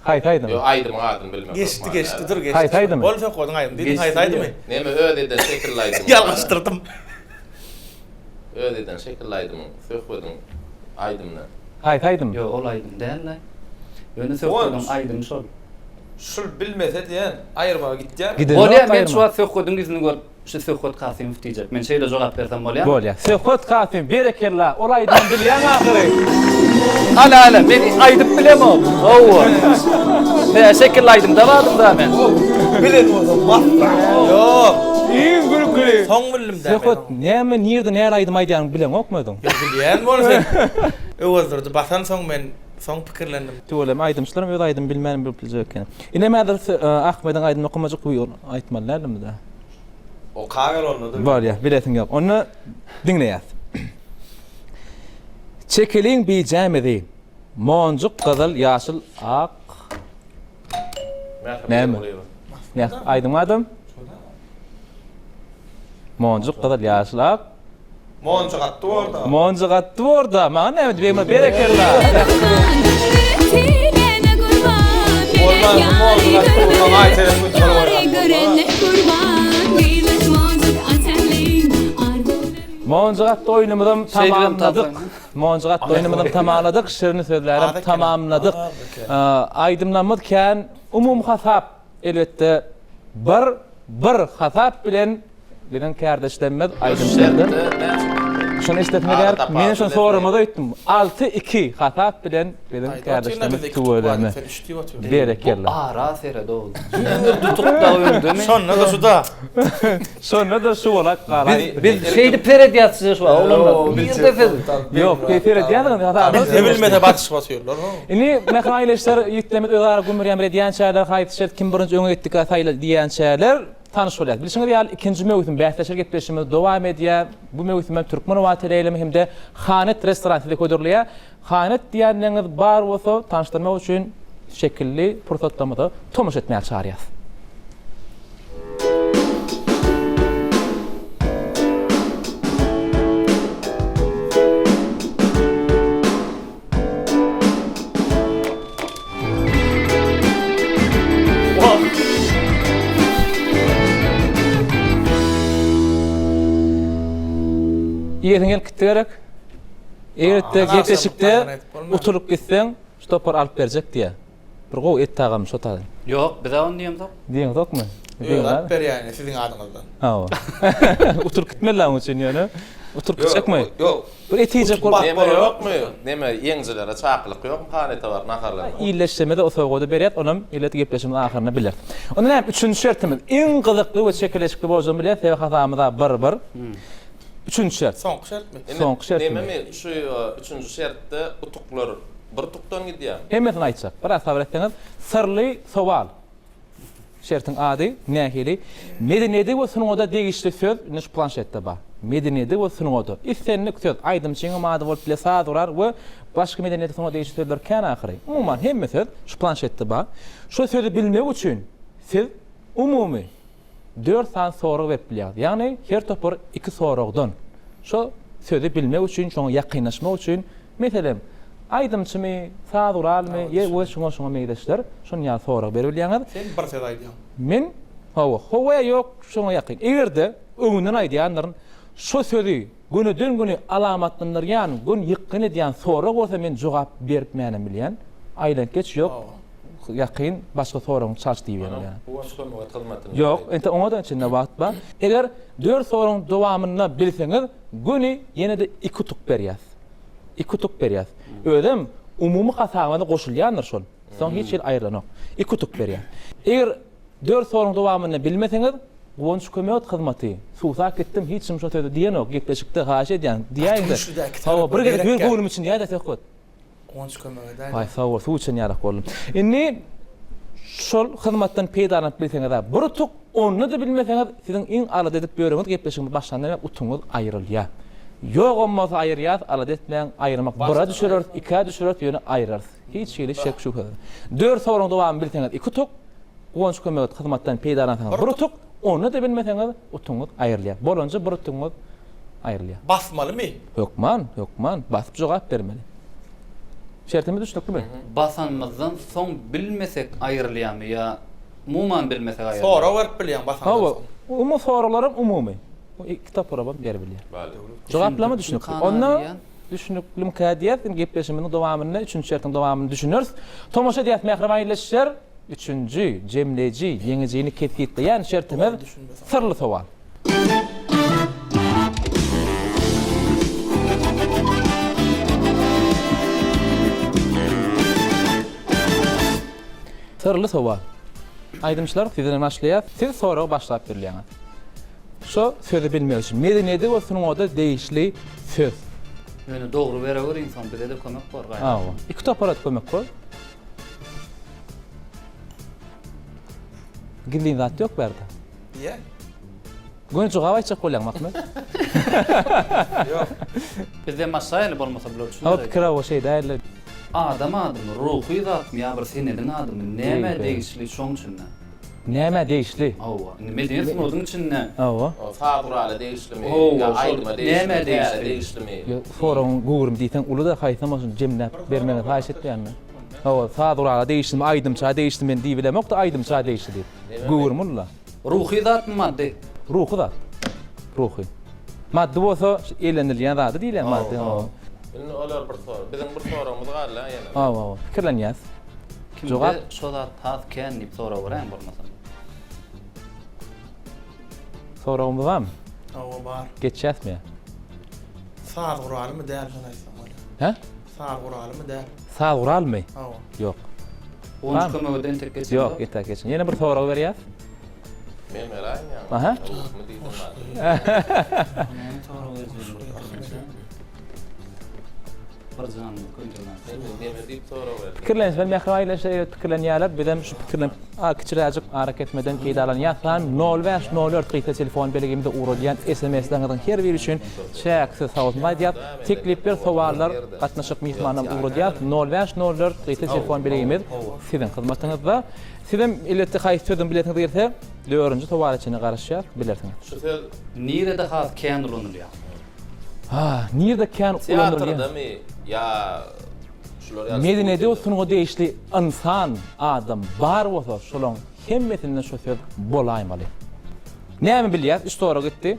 S2: Haytaydı
S3: Yo
S2: mı?
S3: aýdymy adym bilmem.
S1: Geçti dur geçti.
S2: Haytaydı mı?
S1: Bolu sen koydun ayım. Dedin
S4: Geçti
S1: haytaydı mı?
S4: diyor.
S3: Näme ödeden şekillaydım.
S1: Yallaştırdım.
S3: Ödeden şekillaydım. Söýdüň aýdymny.
S2: Haytaydı mı?
S4: Yo olaydım değil mi? Yönü sen koydun aydım sor.
S5: Şul bilmese diyen ayırma gideceğim.
S2: Giden
S4: Bol ya
S2: yok,
S4: men
S2: ayırma.
S4: şu an sen koydun izini gör. Şu Sökot Kasimov diyecek. Men şeyle cevap versem bol ya.
S2: Bol ya. Sökot Kasim berekella. Olaydan bilýän ahyry.
S4: Hala men aydıp bilemem. Oo. Ne şekillaydım davadım da men.
S5: Bilin o zaman.
S1: Yok.
S2: İň gürküli.
S1: Son bildim de.
S2: Sökot näme nirde näle aýdym aýdýan bilen okmadın?
S1: Yok bilýän bolu sen. Öwürdürdi. Basan soň men soň pikirlendim.
S2: Tolem aýdymçylarym öz aýdym bilmänim bilipjekken. Inemädir Ahmedin aýdym okumajyk uýur aýtmalarmy da?
S5: O kager onladı.
S2: Var ya, biletin yok. Onu dinleyat. Çekiliň biljämedi. Monjuk gyzyl, ýaşyl, ak. Näme? Ne? Aýdym adam. Monjuk gyzyl, ýaşyl, ak.
S5: Monçuk attı orada.
S2: Monjuk atdy orada. Maňa näme diýmeli? Berekella.
S6: Tirene kurban,
S5: Olmaz, monçuk attı orada. Ay senin bu çalı var.
S6: görene kurban, gıymet monçuk atenlin, argolar.
S2: Monjuk atdy oýnumyzym tamamladyk. Monjuk atdy oýnumyzym tamamladyk. Şirin sözlerim tamamladyk. Aýdymlanmazken umum hasap elbetde bir hasap bilen kardeşlenmez aýdymçylary. Şunu istetmeler, men şonu soramadı öýtdim. 6-2 hasap bilen kardeşlenmez tuweleme. Berekella.
S4: Ara sere doğdu. Tutukda öldü mü?
S1: Sonra da şu da.
S2: Sonra da şu olak qalay.
S4: Biz şeydi perediyatsız şu an olamaz. Bir defa.
S2: Yok, keyfere diýäňiz hasap.
S1: Ne bilmede batış batıyorlar.
S2: Ini mehnaýleşler ýitlemet özara gümürýän bir diýen şäherler haýtşet kim birinji öňe etdik taýla diýen şäherler tanış bolýar. Bilşiňiz ýaly ikinji mewsum bähleşer getmişimiz dowam edýär. Bu mewsum hem türkmen wagtylaýlamy hem de Hanet restorantyda ködürlýär. Hanet diýenleriniz bar bolsa tanışdyrmak üçin şekilli pursatlamada tomuş etmäge çağırýar. Ýerine gitdirek. Eýerde geçeşikde oturup gitsen, stopor alıp berjek diýe. Bir gow et tagam şotady.
S4: Yok, bir daha onu diyeyim da.
S2: Diýeň dokmy?
S1: Yok ber yani sizin adınızdan.
S2: Ha. Oturup gitmeli lan üçin ýöne. Oturup gitsekmi?
S5: Yok.
S2: Bir etijek bol.
S3: Näme ýokmy? Näme ýeňjilere çaplyk ýokmy? Haneta bar naharlar.
S2: İyileşmede o soğuğu berýär, onam illet gepleşimin ahyryna biler. Onda näme üçüncü şertimiz? En gyzykly we çekileşikli bolýan bilýär, sebäp hatamyza bir. Üçüncü şert.
S1: Son şert mi?
S2: Soňky şert.
S3: Näme mi? Şu 3-nji şertde utuklar bir tukdan gidýär.
S2: Hemmetini aýtsak. Bir sabr etdiňiz. Sirli sowal. şertin adı nähili. Medeniyeti we sunuňda degişli söz şu planşetde bar. Medeniyeti we sunuňda. İstenlik söz aýdymçyň maady bolup bile sadurar we başga medeniyeti sunuňda degişli sözler kan ahyry. Umuman hemme söz şu planşetde bar. Şu sözü bilmek üçin siz umumy 4 san soru berip bilýär. Ýagny her topar 2 sorugdan. Şu sözü bilmek üçin, şoňa ýakynlaşmak üçin, meselem aýdymçymy, saduralmy, ýa-da şoňa meýdeşler, şoň ýa sorag berip bilýäňiz.
S1: Sen bir söz aýdýan.
S2: Men howa ýok, şoňa ýakyn. Egerde öňünden aýdýanlaryň şu sözü günüden güni alamatlanýan, gün ýykyn edýän sorag bolsa men jogap berip mänem bilýän. Aýlan geç ýok. Ýakyn başga soragyň çarş diýýän.
S3: Bu şoňa hyzmatyny.
S2: Yok, ente oňadan içinde wagt bar. Eger 4 soruň dowamyny bilseňiz, güni ýene-de 2 tuk berýäs. 2 tuk berýäs. Ödem umumy hasabana goşulýandyr şol. Soň hiç ýer aýrylanok. 2 tuk berýär. Eger 4 soruň dowamyny bilmeseňiz, Gonç kömek hyzmaty. Suwsa gitdim, hiç kim şo söýdi diýenok, gepleşikde haşy edýän. Diýäňdi. Hawa bir gede bir gowlum üçin ýa-da tekot.
S1: Gonç kömegi de.
S2: Ay, sağ ol, su için yarak oldum. Inni şol hyzmatdan peýdalanıp bilseňiz, bir tuk onu da bilmeseňiz, siziň iň alad edip böreňiz gepleşiňiz başlanýar, utuňyz aýrylýar. Ýok olmasa aýrýar, alad etmeň aýrmak. Bira düşürer, iki düşürer, ýöne aýrar. Hiç şeýle şek şüphe. 4 soruň dowamy bilseňiz, 2 tuk gonç kömegi hyzmatdan peýdalansaňyz, bir tuk onu da bilmeseňiz, utuňyz aýrylýar. Bolonja bir utuňyz aýrylýar.
S1: Basmalymy?
S2: Yokman, basyp jogap bermeli. Şertimi düşnükmi?
S4: Basanmazdan soň bilmesek aýrylýarmy ýa umuman bilmesek aýrylýar.
S1: Sonra berip bilýän basanmaz.
S2: Hawa, umu sorularym umumy. O kitap program berip bilýär. Jogaplama düşnükli. Onda düşnüklim kadiýat, gepleşiminiň dowamyny, 3-nji şertiň dowamyny düşünürüz. Tomoşa diýip mähremäýleşýär. 3-nji jemleji, ýeňijini ketgitleýän şertimiz sırly sowal. Sırlı sowal. Aýdymçylar, sizden başlaýar. Siz soragy başlap berýäňiz. Şo sözü bilmek üçin medeniyeti we sunuňda degişli söz.
S4: Meni dogry bereger insan birede kömek bar gaýda.
S2: Awa. İki taparat kömek koy. Gidin zat ýok berdi.
S1: Ýa.
S2: Gönç jogap aýçak bolýan Mahmet.
S1: Ýok.
S4: Bizde masaýly bolmasa biler
S2: Hawa pikir o şey däl.
S4: Adam ruhy zat ýa bir senedin adamy näme degişli şoň üçin.
S2: Näme degişli?
S4: Awa. Medeniyet sunugyň içinde.
S2: Awa.
S3: Saduraly degişlimi,
S4: Näme
S3: aýdyma degişlimi.
S2: Forum gurum diýsen uly da haýsamasyň jemläp bermegi haýsy etýärmi? Hawa, saduraly degişlimi, aýdymça degişlimi diýilemek da aýdymça degişli diýip. Gurumulla.
S4: Ruhy zat madde.
S2: Ruhy da. Ruhy. Madde bolsa elenilýän zat diýilen madde.
S3: Bilin olar bir soru. Bizim bir sorumuz galla ýene.
S2: Awa, pikirlenýäs.
S4: Jogap şo zat has ken diýip soraw berän bolmasa.
S2: Soragym barmy?
S1: Awa bar.
S2: Geçýäsmi?
S1: Sağ guralymy däl şonaýsam bolýar.
S2: He?
S1: Sağ guralymy däl.
S2: Sağ uralmy?
S1: Awa.
S2: Ýok.
S4: Gonç kömegden tek geçen.
S2: Ýok, etek geçen. Ýene bir sorag berýär.
S3: Men meraýan.
S2: Aha. Pikirleniş, ben mähremäýleşýär, pikirlenýärler, bilen şu pikirlen kiçiräjik harak etmeden peýdalan ýasan 0504 gysga telefon belegimde uradýan SMS-lerden her biri üçin şäksiz sowatlar diýip, teklipler, sowallar gatnaşyk mehmanam uradýar 0504 gysga telefon belegimiz siziň hyzmatyňyzda. Sizem illetde haýsy sözüm biletiniz gelse, 4-nji sowal içine garaşýar bilersiňiz.
S3: Şu söz
S4: Nirede has ken ulanylýar.
S2: Ha, nirde kan ulanylýar?
S3: teatrdamy ýa şular
S2: Medeniyeti o sunuňa degişli insan, adam bar bolsa, şolaň hemmetinden şo söz bolaýmaly. Näme bilýär? Istora gitdi.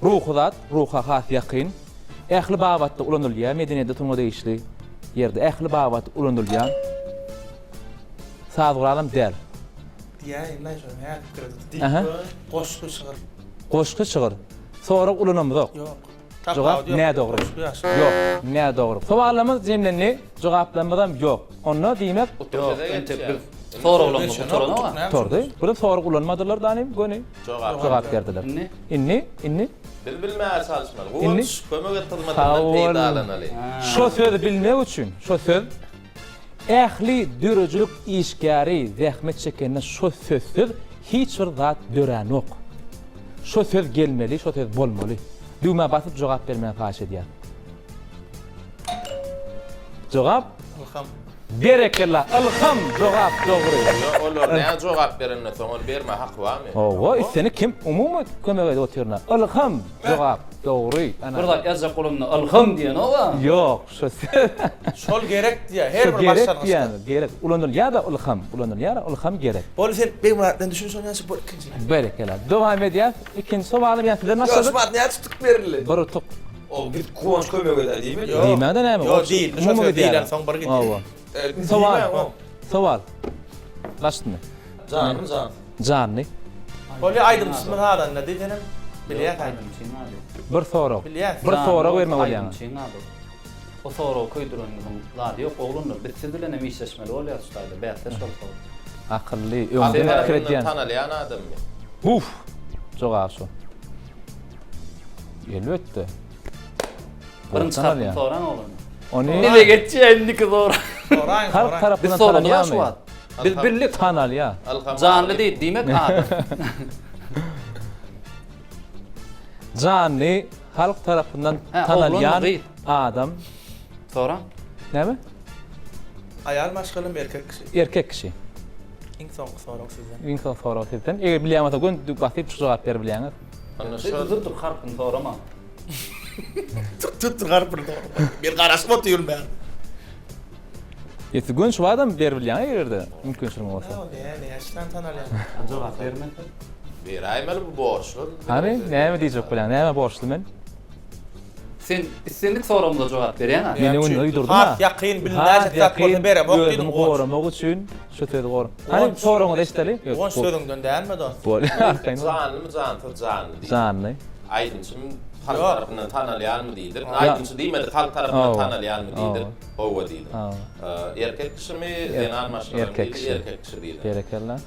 S2: Ruhy zat, ruha has ýakyn. Ähli babatda ulanylýar, medeniyeti sunuňa degişli ýerde ähli babat ulanylýar. Saduralam däl.
S1: Diýär, näşe her
S2: Aha.
S1: kirdi. Goşky çygyr.
S2: Goşky çygyr. Sonra ulanamyzok.
S1: Ýok.
S2: Jogap ne dogry? Ýok, ne dogry. Sowallarymyz jemlenli, jogaplarymyzam ýok. Onu diýmek
S4: Soraglanma bu torana.
S2: tordy. Bu sorag ulanmadylar danym, göni. Jogap berdiler. Inni.
S3: bilmär çalışmaly.
S2: Inni.
S3: Gonç kömek etdirmeden peýdalanaly.
S2: Şo sözü bilmek üçin, şo söz ähli dürüjülük işgäri zähmet çekenden şo sözsüz hiç bir zat dören yok. Şo söz gelmeli, şo söz bolmaly. Düğme basıp jogap bermän haş edýär. Jogap
S1: Ilham.
S2: berekellah. Ilham jogap dogry.
S3: Yo, olar ne jogap berenne soň ol berme hak barmy?
S2: Owa seni kim umumy kömek edip oturna? Ilham jogap dogry.
S4: Burada yazca kolumna alham diýen owa.
S2: Yok, şo
S1: Şol gerek diýär. Her bir
S2: gerek
S1: başlangıçda.
S2: diýen, gerek. Ulanır ya da ilham, ulanır ya da ilham gerek.
S1: Bol sen benim muratdan düşünsün ýa-da bu ikinci.
S2: Berekellah. Dowam edýär. İkinji sowaly bilen sizden
S5: Yo,
S2: başladyk.
S5: şumat ne tutuk verildi?
S2: Bir tuk.
S5: O bir kuvanç kömek eder değil mi?
S1: Yo.
S2: Diýmeden näme?
S1: Yo, değil. Şo
S2: Umumy
S1: söz
S2: diýär.
S1: diýilen soň bir gidiyor.
S2: Owa.
S5: Değil
S2: Sowal.
S5: mi o?
S2: Sowal. Başladyk.
S5: Canım can.
S2: Canly.
S1: Bol aýdym ismi hadan ne diýenem? Bilýär haýdym.
S2: Bir sorak.
S1: Bilýär.
S2: Bir sorak berme bolýan.
S4: O soraw köýdüreniň zady ýok, oglunlar. Bitse bilen hem işleşmeli bolýar ustayda. Bätler şol soraw.
S2: Akılly, öňde
S3: Öňden
S2: fikir edýän.
S3: tanalyan adammy.
S2: Uf. Jogap şu. Elbetde.
S4: Birinji harfy soran oglun.
S2: Onu
S4: Nile geçýändiki zor.
S1: Soraýyn,
S2: halk
S1: soraýyn.
S4: Biz
S2: tarapyndan
S4: sorany
S2: tanalýan.
S4: ýaşuwat. Biz birlik
S2: Tanalýa.
S4: canly diýip diýmek adam.
S2: Canly halk tarapyndan
S4: Ha,
S2: tanalýan
S4: oglun,
S2: adam.
S4: Soran.
S2: Näme?
S1: Ayal maşgalym erkek kişi.
S2: Erkek kişi.
S1: Iň soňky sorak sizden.
S2: Insan sorak sizden. Eger bilýärmese gün basyp jogap ber bilýäňiz.
S3: Ana
S4: Şol
S3: şol
S4: zırtyk harpyn sorama.
S1: Tut garp bir. Bir garaşma diýilim ben.
S2: Ýeti gün şu adam ber bilýän egerde mümkinçilik bolsa.
S1: Ne yaşdan tanalyan.
S4: Jogap berme.
S3: beraýmeli bu borçlu.
S2: Hani näme diýjek bolýan? Näme borçly men?
S4: Sen istendik soramda jogap berýän ha.
S2: Meni onu uydurdum
S1: Ha,
S2: ha.
S1: ýakyn bilnäçe tat bolsa berem. Ok
S2: Gözüm
S1: diýdim.
S2: goramak üçün şu söz gorum. Hani soraňy eşdeli?
S1: On sözüňden dälme don.
S2: Bol.
S3: Canly canly.
S2: Canly.
S3: Aydınçım halk
S1: Yok.
S3: tarafından tanalyan mı değildir? Aydınçı değil mi? Halk tarafından
S2: Oh.
S3: tanalyan mı değildir? Ova değildir.
S2: Ha.
S3: Erkek kişi mi? Zenan maşınlar mı
S2: Erkek
S3: değildir?
S2: kişi.
S3: Erkek kişi değildir.
S2: Berekellah.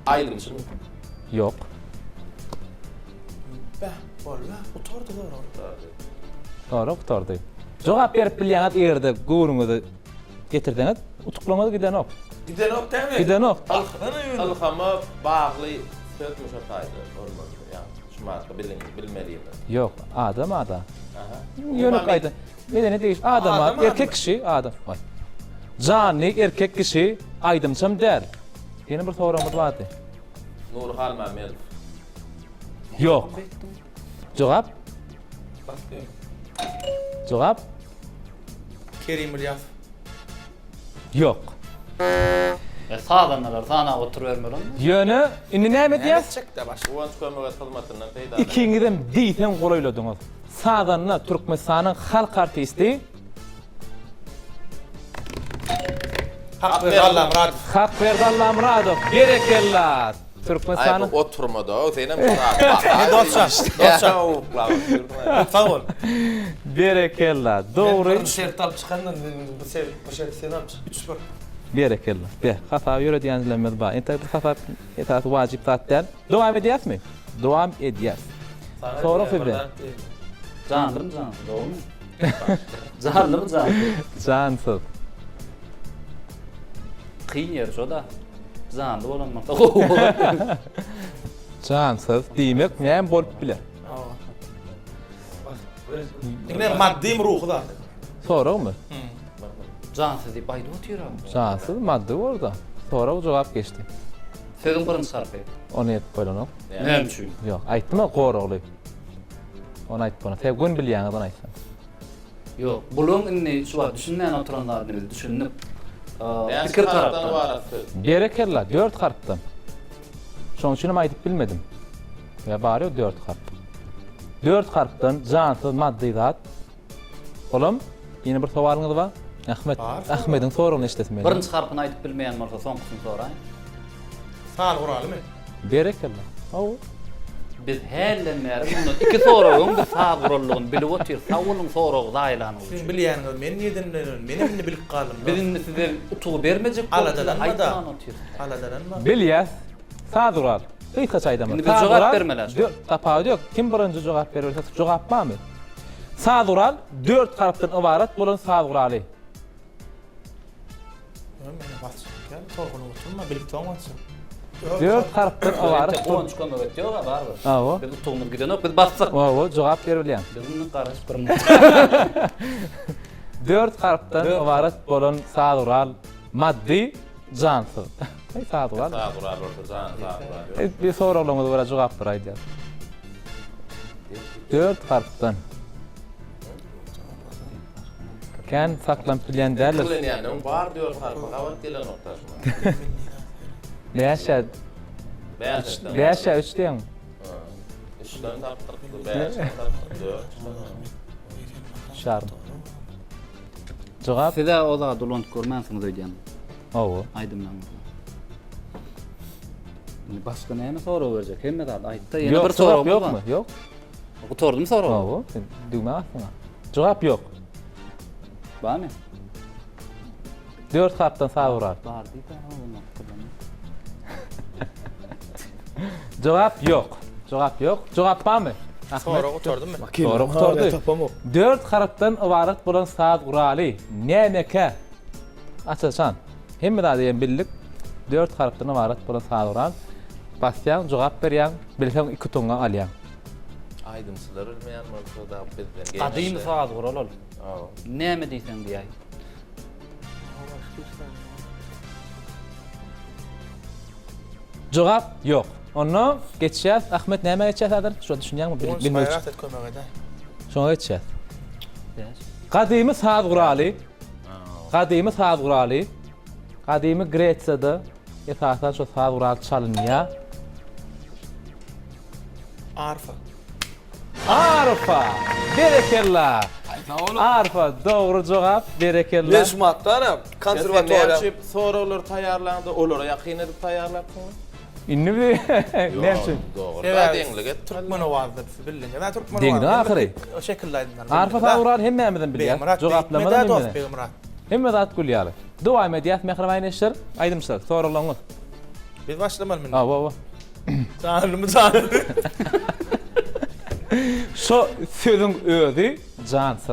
S3: Aydınçı mı?
S2: Yok.
S1: Bä, bol bä, oturdu doğru.
S2: Doğru kurtardı. Jogap berip bilýäňiz egerde gowruňyzy getirdiňiz, utuklamagy giden ok.
S1: Giden ok dämi?
S2: Giden ok.
S3: Halkama bağlı söz müşafaydı. Olmadı. Yani şu marka bilmeliyim.
S2: Yok, adam.
S3: Aha.
S2: Yönü kaydı. Nedeni değiş. Adam,
S1: Adam,
S2: erkek kişi, adam. Vay. Canlı erkek kişi aydımçam der. Yeni bir soramız vardı.
S3: Nur Halmamel.
S2: Yok. Cevap? Cevap?
S1: Kerim Ilyas.
S2: Yok.
S4: Sağdanlar sana oturuvermeli.
S2: Yönü, indi näme diýäs?
S1: Çek de baş.
S3: Uvanç kömöge kılmatından peyda.
S2: İkiňizden diýsen goýladyňyz. Sağdanna Türkmenistanyň halk artisti
S1: Hak ver Allah Murat.
S2: Hakberdi Allah Muradov. Berekellah.
S3: Ay
S2: Türkmenistanyň
S3: bu oturmadı o senem şuna.
S1: Dostça, dostça. Sağ ol.
S2: berekellah. Dogry.
S5: Ben şert alıp çıkandan bu şert sen almış.
S1: 3-1.
S2: Berekellah. Be, hata ýöre diýenlerimiz bar. Ente hata etat wajib zatlar. Dowam edýäsmi? Dowam edýäs. Sonra sizden.
S4: Canlım canlı, doğru mu? Canlım canlı.
S2: Cansız.
S4: Kıyın yer şu da. Canlı olanmak.
S2: Cansız diýmek näme bolup biler?
S1: Ine maddim ruhu da.
S2: Soragmy?
S4: Cansız deyip bayda oturuyor.
S2: Cansız maddi orada. Sonra jogap geçdi.
S4: Sözün birinci sarfı.
S2: Onu etip boýlanok.
S4: Ne üçün?
S2: Yok, aýtdyma goragly. Onu aýtdy bana. Sen gün bilýäňiz onu aýtsan.
S4: Yok, bulun inni şu var düşünen oturanlar dedi, düşünüp
S3: Yani
S4: fikir
S3: taraftan
S4: taraftan.
S3: var söz.
S2: Berekellah 4 harpdan. Şoň üçin aýdyp bilmedim. Ya bari 4 harp. 4 harpdan cansız maddi zat. Olam, ýene bir sowalyňyz bar. Ahmet, Ahmediň soragyny eşitmedim.
S4: Birinci harfını aytıp bilmeyen varsa son kısmını sorayım.
S1: Sağ ol mı?
S2: Berekellah. Aw.
S4: Biz hellenler bunu iki sorağın bir sağ vurulluğun bilip otur. Savunun sorağı dayılan olur.
S1: Sen bilýäňiz, men ýeden benim bilip galym.
S4: Bizim sizler utuğu vermeyecek.
S1: Aladalanma da.
S4: Anlatıyor.
S1: Aladalanma.
S2: Bilýäs. Sadural. Hiç aýdam.
S4: Şimdi biz jogap bermeler.
S2: Tapawy ýok. Kim birinji jogap bererse jogap barmy? Sadural 4 harpdan ibaret bolan saduraly.
S1: Mene basçyk. Torguny oturma, birlikde olmasın.
S2: 4 harpdan ibaret.
S4: Qowunç kömek etýär ga barby.
S2: Awa.
S4: Biz utuğumuz gidenok, biz bassak.
S2: Awa, jogap berilýän.
S4: Biz garaşyp durmaz.
S2: 4 harpdan ibaret bolan sadural maddi jansy. Hey sadural.
S3: Sağdurar orada, sağdurar.
S2: Bir soraglarymyz bara jogap beraýdy. 4 harpdan. Kan saklanıp bilýän däl.
S3: Kılın yani, on bar diyor harfa, kavat gelen noktası.
S2: Leşe,
S3: Beğendim.
S2: leşe 3 diýen.
S3: Üçten taptık, beğendim, taptık, 4.
S2: Şart. Jogap.
S4: Size o da dolant görmänsiňiz öýdän.
S2: Awa.
S4: Aydymlan. Başka näme soraw berjek? Hemme zat aýtdy. Ýene bir soraw
S2: Ýokmy? Ýok.
S4: Oturdum soraw.
S2: Awa. Düýme atma. Jogap ýok.
S4: Barmy?
S2: 4 harpdan sadural.
S4: Bar diýdi.
S2: Jogap ýok. Jogap ýok. Jogap barmy?
S1: Sonra oturdum men.
S2: Doğru oturdu.
S5: Tapamok.
S2: 4 harpdan ibaret bolan saat guraly. Nämeke? Açaçan. Hemme da diýen bildik. 4 harpdan ibaret bolan saat gural. Basýan, jogap berýän, bilsem 2 tonga alýan.
S3: Aydımsılar ölmeyen olsa da bizden
S4: Qadim saat guralal.
S3: Awa.
S4: Näme diýsen diýäy.
S2: Jogap ýok. Onu geçýäs. Ahmet näme geçýäs adyr? Şo düşünýärmi? Bilmeýän.
S1: Bayrat et kömek eder.
S2: Şoňa geçýäs. Qadymy saat guraly. Qadymy saat guraly. Qadymy Gretsiyada esasan şo saat guraly çalynýar.
S1: Arfa.
S2: Arfa. Berekella. Arfa doğru cevap. Berekella.
S5: Ben şumatlarım. Konservatuarya.
S3: Sorular tayarlandı, olara yakın edip tayarlattın mı?
S2: İnni bir ne için?
S3: Doğru.
S1: Evet.
S3: Denglik et.
S1: Türkmen ovazdı bilin. Ben Türkmen
S2: Dengli ahiri.
S1: O şekilde
S2: Arfa fawran hemmemizden bilýär. Jogaplamadan bilmeden.
S1: Beýmrat.
S2: Hemme zat gülýär. Dowam edýär mehriban eşler. Aýdymşlar. Soralaňyz.
S1: Biz başlamaly men.
S2: Awa.
S1: Canlymı canlı.
S2: Şo sözüň özü jansy.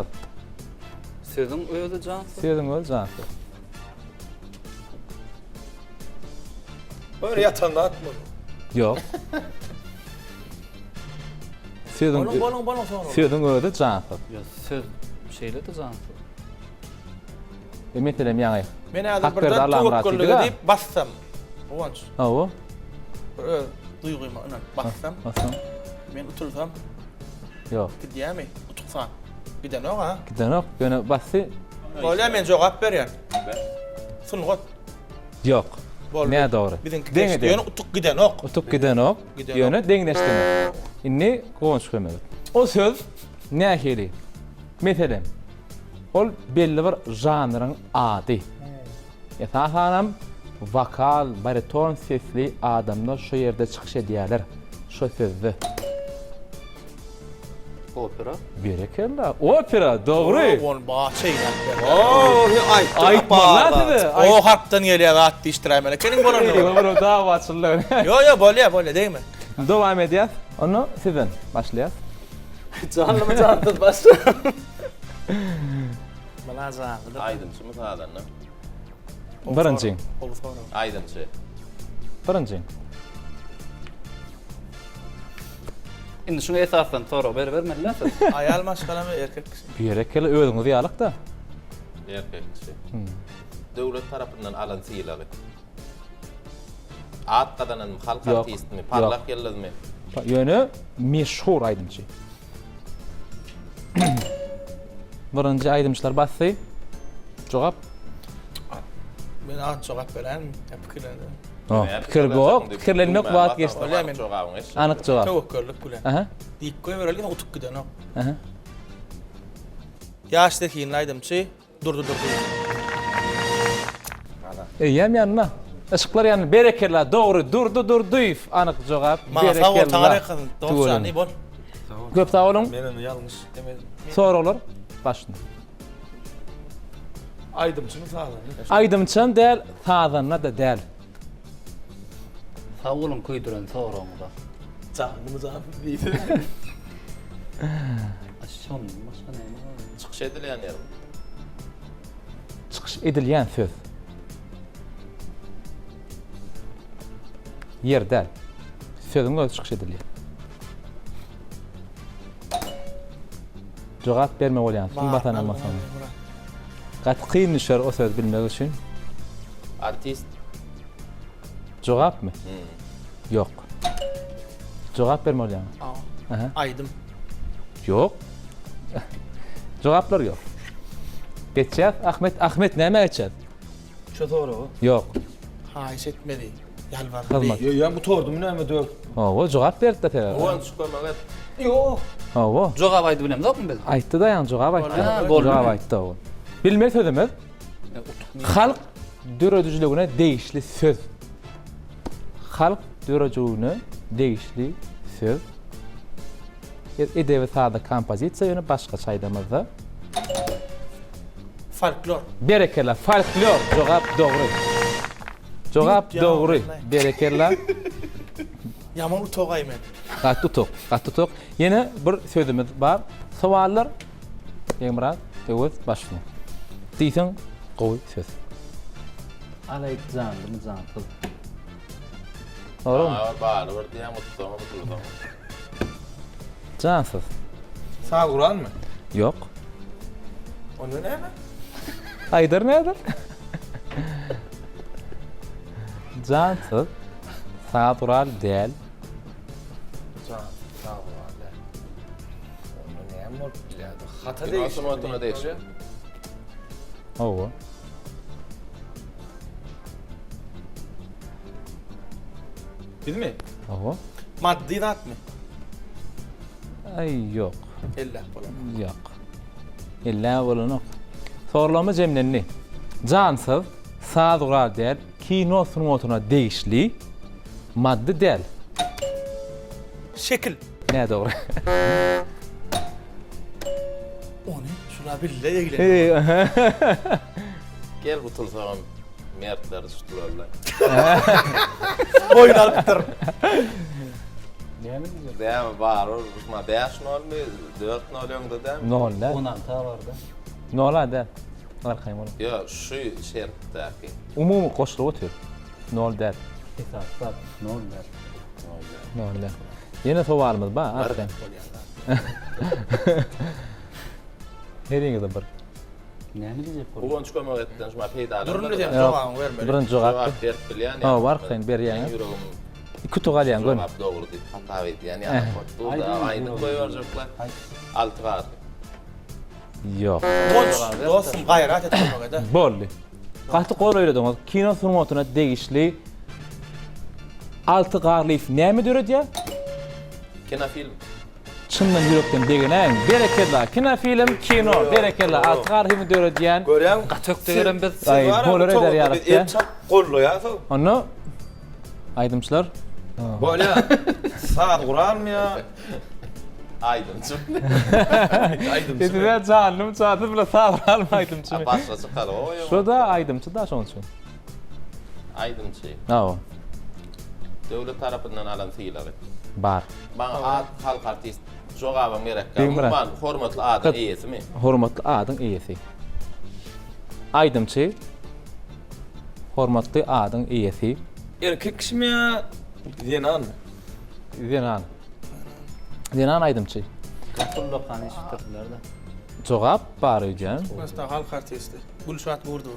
S4: Sözüň özü jan.
S2: Sözüň özü jansy.
S5: Böyle yatanda atma.
S2: Yok. Sözüň
S1: Bolun sonra.
S2: sözüň özü jansy.
S4: Ya söz şeyle de jan.
S2: Emetelem ýaňy.
S1: Men
S2: Hak
S1: adam
S2: berdi
S1: birden
S2: Allah'ım
S1: tuvakkulluk
S2: rahmetiyle.
S1: edip bassam. Owanç.
S2: Awa.
S1: Duyguýma önen bassam.
S2: Bassam.
S1: Men utursam.
S2: Yok.
S1: Gidýärmi? Utuksan. Giden o ha.
S2: Gidenok. Ýöne bassy.
S1: Bolýar men jogap berýän. Sungat.
S2: Yok.
S1: Bol.
S2: Ne doğru?
S1: Bizimki
S2: Deňe
S1: geçdi.
S2: de.
S1: Ýöne utuk giden ok.
S2: Utup gidenok.
S1: Gidenok.
S2: Ýöne deňleşdirmek. Inni goňş kömeli. O söz nähili? Meselem. Ol belli bir janryň ady. Esasanam vokal, bariton sesli adamlar şu ýerde çykyş edýärler. Şu sözde.
S4: Opera.
S2: Berekella. Opera, doğru.
S1: On bahçe
S5: Oo, aytdı.
S2: Aytmalar dedi.
S1: O harptan gelýär at diýişdirýär. Kenin bolan.
S2: Bunu daha açıldı.
S1: Yo bolýar diýme.
S2: Devam edýär. Onu sizden başlaýar.
S4: Canlymı jandy başla.
S1: Malaza.
S3: Aydımsı mı sağdan ne?
S2: Birinci.
S3: Aydımsı.
S2: Birinci.
S4: Indi şunu esasdan soraw bermediler.
S1: Ayal maşgalamy erkek.
S2: Berekella özüňizi ýalyk da.
S3: Erkek kişi. Devlet tarafından alansıylalı. At kadanın halk
S2: Yok,
S3: artist mi?
S2: yok.
S3: Parlak yıldız mı?
S2: Ýöne meşhur aýdymçy. Birinji aýdymçylar bassy. Jogap.
S1: Men at jogap berän. Pikirlendim.
S2: Pikir bok, pikirlenmek wagt geçdi.
S3: Öyle mi? Çok ağın iş.
S2: Anyk jogap.
S1: Tawakkulluk bilen.
S2: Aha.
S1: Diýip goýbereldi utuk giden ok.
S2: Aha.
S1: Ýaşdaky aýdymçy durdu.
S2: Eýem ýanyna. Işıklar yani berekella doğru durdu. Anyk jogap.
S1: Ma sağ ol taňa dostany bol.
S2: Köp sağ olun.
S5: Men onu yanlış demedim.
S2: Soralar başlayın.
S5: Aydımçını sağlam.
S2: Aydımçan däl, taýdanna da däl.
S4: Sağ olun köýdüren sorawda.
S5: Canımız abi diýdi.
S4: Aşşon başga näme?
S3: Çıkış edilen yer.
S2: Çykyş edilýän söz. Yerden. Sözün öz çıkış edilýär. Jogap berme bolýan. Kim batana masan. Gat kyn düşer o söz bilmek üçin.
S3: Artist.
S2: Jogap mı? Yok. Jogap berme bolýan. Aha.
S1: Aydım.
S2: Yok. Jogaplar yok. Geçer. Ahmet näme geçer?
S5: Şu doğru.
S2: Yok.
S1: Haýyş etmeli. Yalvar.
S2: Kılmaz.
S5: Ya bu tordum näme dök.
S2: O jogap berdi de.
S3: Owan çıkmagat.
S5: Yo.
S2: O.
S4: Jogap aýdy bilem zokmy biz?
S2: Aýtdy da ýa jogap aýtdy.
S4: Ha, boldy.
S2: Jogap aýtdy o. Bilmek sözümüz. Halk döröjüligine değişli söz. Halk döröjüligine değişli söz. Edebi sahada kompozisiýa ýöne başga çaýdamazda.
S1: Folklor.
S2: Berekella folklor jogap dogry. Jogap
S1: Ya,
S2: dogry.
S1: vallahi.
S2: Berekella
S1: Yaman utogay men.
S2: Gattutok. Yine bir sözümüz bar. Sowallar Emrah Dewes başla. Diýsen gowy söz.
S4: Alayk zandymy zantyl.
S2: Doğru mu?
S3: Bağlı bir diýen mutluluk.
S2: Cansız.
S5: Sağ Kur'an mı?
S2: Yok.
S1: Onu näme?
S2: Aydar nedir? Cansız. Sağdural değil.
S5: Sağ Kur'an. Onu näme bolýar? Hata
S3: Nasıl
S5: değişti.
S3: moduna değişir?
S2: O.
S5: Bilmi?
S2: O.
S1: Maddi zat mı?
S2: Ay yok.
S1: Elle bolan.
S2: Yok. İlla bolanok. Sorlama cemlenni. Cansız. Sağdural değil. Kino sunmotuna değişli. Maddi değil.
S1: Şekil.
S2: Ne doğru?
S1: O ne? Şuna bille ilgilen.
S3: Gel tutulsam mertler tutulurlar.
S1: Boyun alıp dur.
S4: Näme diýer?
S3: Däme bar, ma 5 nol mi? 4 nol ýöňde däme?
S2: Nolla.
S4: 16 barda.
S2: Nolla değil. Arkayım onu.
S3: Yo, şu şertdäki.
S2: Umumy koşulup otur. Nol değil.
S4: Hesaplar, noller.
S2: Nolla. Yine sovalımız ba. Arkayım. Heringi de bir.
S4: Näme diýip bolýar?
S3: Owan çıkmagat etden şuma peýda.
S1: Durun diýen jogabyn bermeli.
S2: Birinci jogap.
S3: Jogap berip bilýän.
S2: Ha, var sen ber ýa.
S3: Ýüregim
S2: İki tugalyan gön.
S3: jogap dogry diýip hata edýän. Yani
S4: Aydın,
S3: aýdyp
S4: yok.
S3: goýarjaklar. Alty gar.
S2: Yok.
S1: Dost, dostum gayrat etmek da.
S2: Bolly. Gaty gol öýlediňiz. Kino sunmotuna degişli. Altı garlyf näme döredýär?
S3: Kina film.
S2: Çyndan ýürekden degenen berekella. Kino film, kino, berekella. Altı garlyfy döredýän.
S5: Görýän?
S4: Gatökde gelen biz.
S2: Ay, bolar eder ýarakda.
S5: Çap gollu ya.
S2: Onu aydymçylar.
S5: Bolýar. Sağ Kur'an mı ya?
S3: Aydın çık.
S5: Aydın.
S2: Dediler canım çadı bile sağ almaydımçı.
S3: Başla çıkar o.
S2: Şu da aydımçı da şonun için.
S3: Aydın şey.
S2: No,
S3: Devlet tarafından alan fiilleri.
S2: bar.
S3: Bana halk artist jogabam gerek.
S2: Bilmiyorum.
S3: Umman hormatly adam iýesi mi?
S2: Hormatly adın iyisi. Aydımçı. Hormatly adın iyisi.
S5: Erkek kişi mi ya? Zenan mı?
S2: Zenan. Zenan aydımçı.
S4: Gatullyk hani işitirdiler de.
S2: Jogap bar öýän.
S1: Mesela halk artisti. Gülşat Burdu.